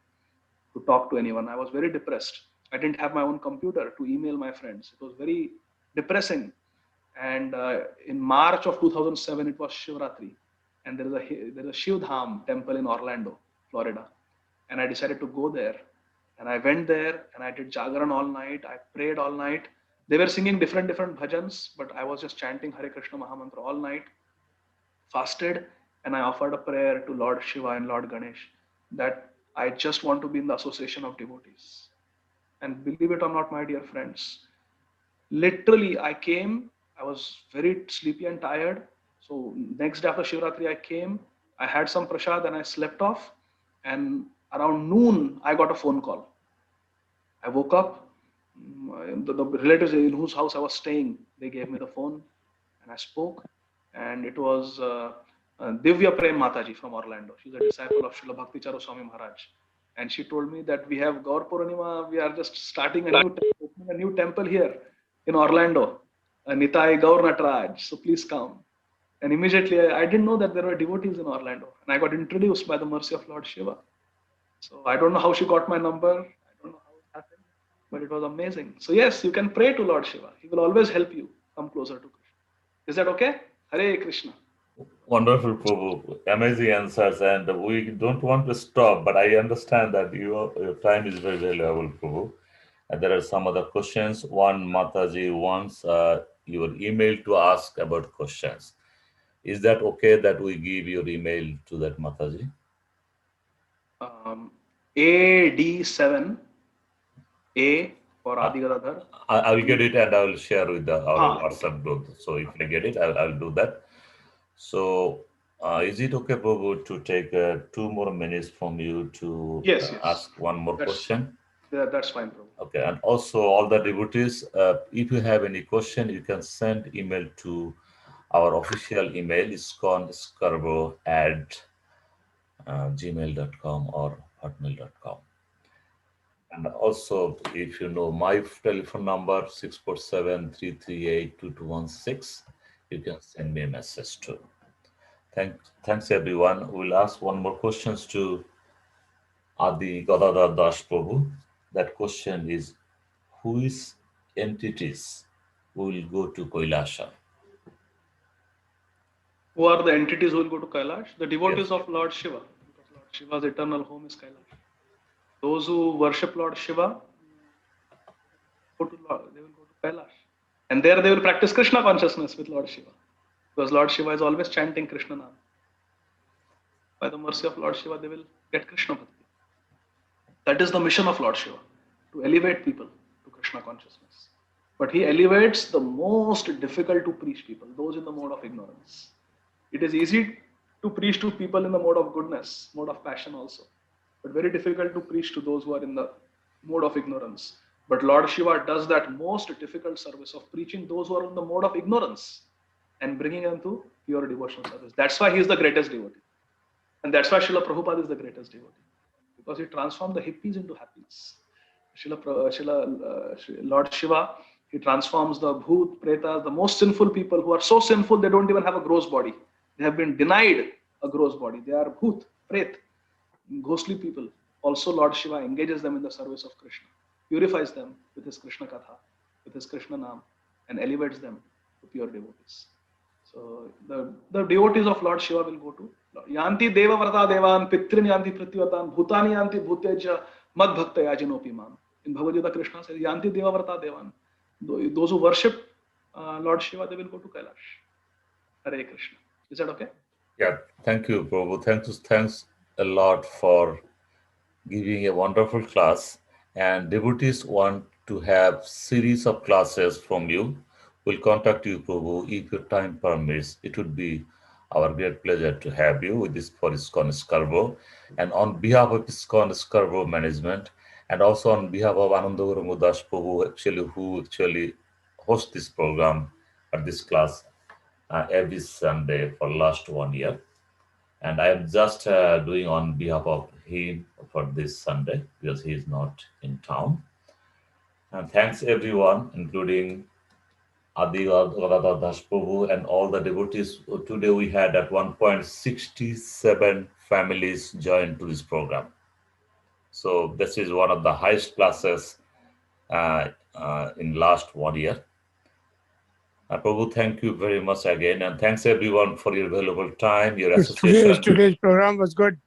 to talk to anyone. I was very depressed. I didn't have my own computer to email my friends. It was very depressing. And in March of 2007, it was Shivratri. And there is a Shiv Dham temple in Orlando, Florida. And I decided to go there. And I went there and I did Jagaran all night. I prayed all night. They were singing different bhajans, but I was just chanting Hare Krishna Mahamantra all night, fasted, and I offered a prayer to Lord Shiva and Lord Ganesh that I just want to be in the association of devotees. And believe it or not, my dear friends, literally I came, I was very sleepy and tired. So next day after Shivratri, I came, I had some prasad and I slept off. And around noon, I got a phone call. I woke up, the relatives in whose house I was staying, they gave me the phone and I spoke. And it was Divya Prem Mataji from Orlando. She's a disciple of Srila Bhakti Charu Swami Maharaj. And she told me that we have Gaur Purnima, we are just starting opening a new temple here in Orlando, Nitai Gaur Nataraj. So please come. And immediately I didn't know that there were devotees in Orlando. And I got introduced by the mercy of Lord Shiva. So I don't know how she got my number. I don't know how it happened, but it was amazing. So yes, you can pray to Lord Shiva. He will always help you come closer to Krishna. Is that okay? Hare Krishna. Wonderful, Prabhu. Amazing answers, and we don't want to stop, but I understand that your time is very valuable, Prabhu. And there are some other questions. One, Mataji wants your email to ask about questions. Is that okay that we give your email to that Mataji? AD7, A for Adi Gadadhar. I will get it and I will share with our WhatsApp group. So if I get it, I'll do that. So is it okay, Prabhu, to take 2 more minutes from you to ask one more question? Yeah, that's fine, Prabhu. Okay, and also all the devotees, if you have any question, you can send email to our official email, isconscarbo@gmail.com or hotmail.com. And also, if you know my telephone number, 647-338-2216, you can send me a message too. Thanks everyone. We'll ask one more questions to Adi Gadadhar Das Prabhu. That question is, who is entities who will go to Kailasha? Who are the entities who will go to Kailash? The devotees of Lord Shiva, because Lord Shiva's eternal home is Kailash. Those who worship Lord Shiva, they will go to Kailash. And there they will practice Krishna consciousness with Lord Shiva. Because Lord Shiva is always chanting Krishna Nam. By the mercy of Lord Shiva, they will get Krishna Bhakti. That is the mission of Lord Shiva, to elevate people to Krishna consciousness. But he elevates the most difficult to preach people, those in the mode of ignorance. It is easy to preach to people in the mode of goodness, mode of passion also, but very difficult to preach to those who are in the mode of ignorance. But Lord Shiva does that most difficult service of preaching those who are in the mode of ignorance and bringing them to pure devotional service. That's why he is the greatest devotee. And that's why Srila Prabhupada is the greatest devotee. Because he transformed the hippies into happies. Lord Shiva, he transforms the bhoot, pretas, the most sinful people who are so sinful they don't even have a gross body. They have been denied a gross body. They are bhoot, pret, ghostly people. also Lord Shiva engages them in the service of Krishna, purifies them with his Krishna Katha, with his Krishna Nam, and elevates them to pure devotees. So the devotees of Lord Shiva will go to Yanti Deva Vrata Devan, Pitrin Yanti Pratyavatan, Bhutani Yanti Bhuteja, Mad Bhakta Yajinopi Man. In Bhagavad Gita, Krishna says, Yanti Deva Vrata Devan. Those who worship Lord Shiva, they will go to Kailash. Hare Krishna. Is that okay? Yeah, thank you, Prabhu. Thanks a lot for giving a wonderful class. And devotees want to have series of classes from you. We'll contact you, Prabhu, if your time permits. It would be our great pleasure to have you with this for ISKCON Scarborough. And on behalf of ISKCON Scarborough management, and also on behalf of Ananda Guru Das Prabhu, who actually hosts this program at this class every Sunday for last 1 year. And I am just doing on behalf of him for this Sunday because he is not in town. And thanks everyone, including Adi Radha Das Prabhu and all the devotees. Today we had at 1.67 families joined to this program. So this is one of the highest classes in last 1 year. Prabhu, thank you very much again, and thanks everyone for your valuable time, your association. Today's program was good.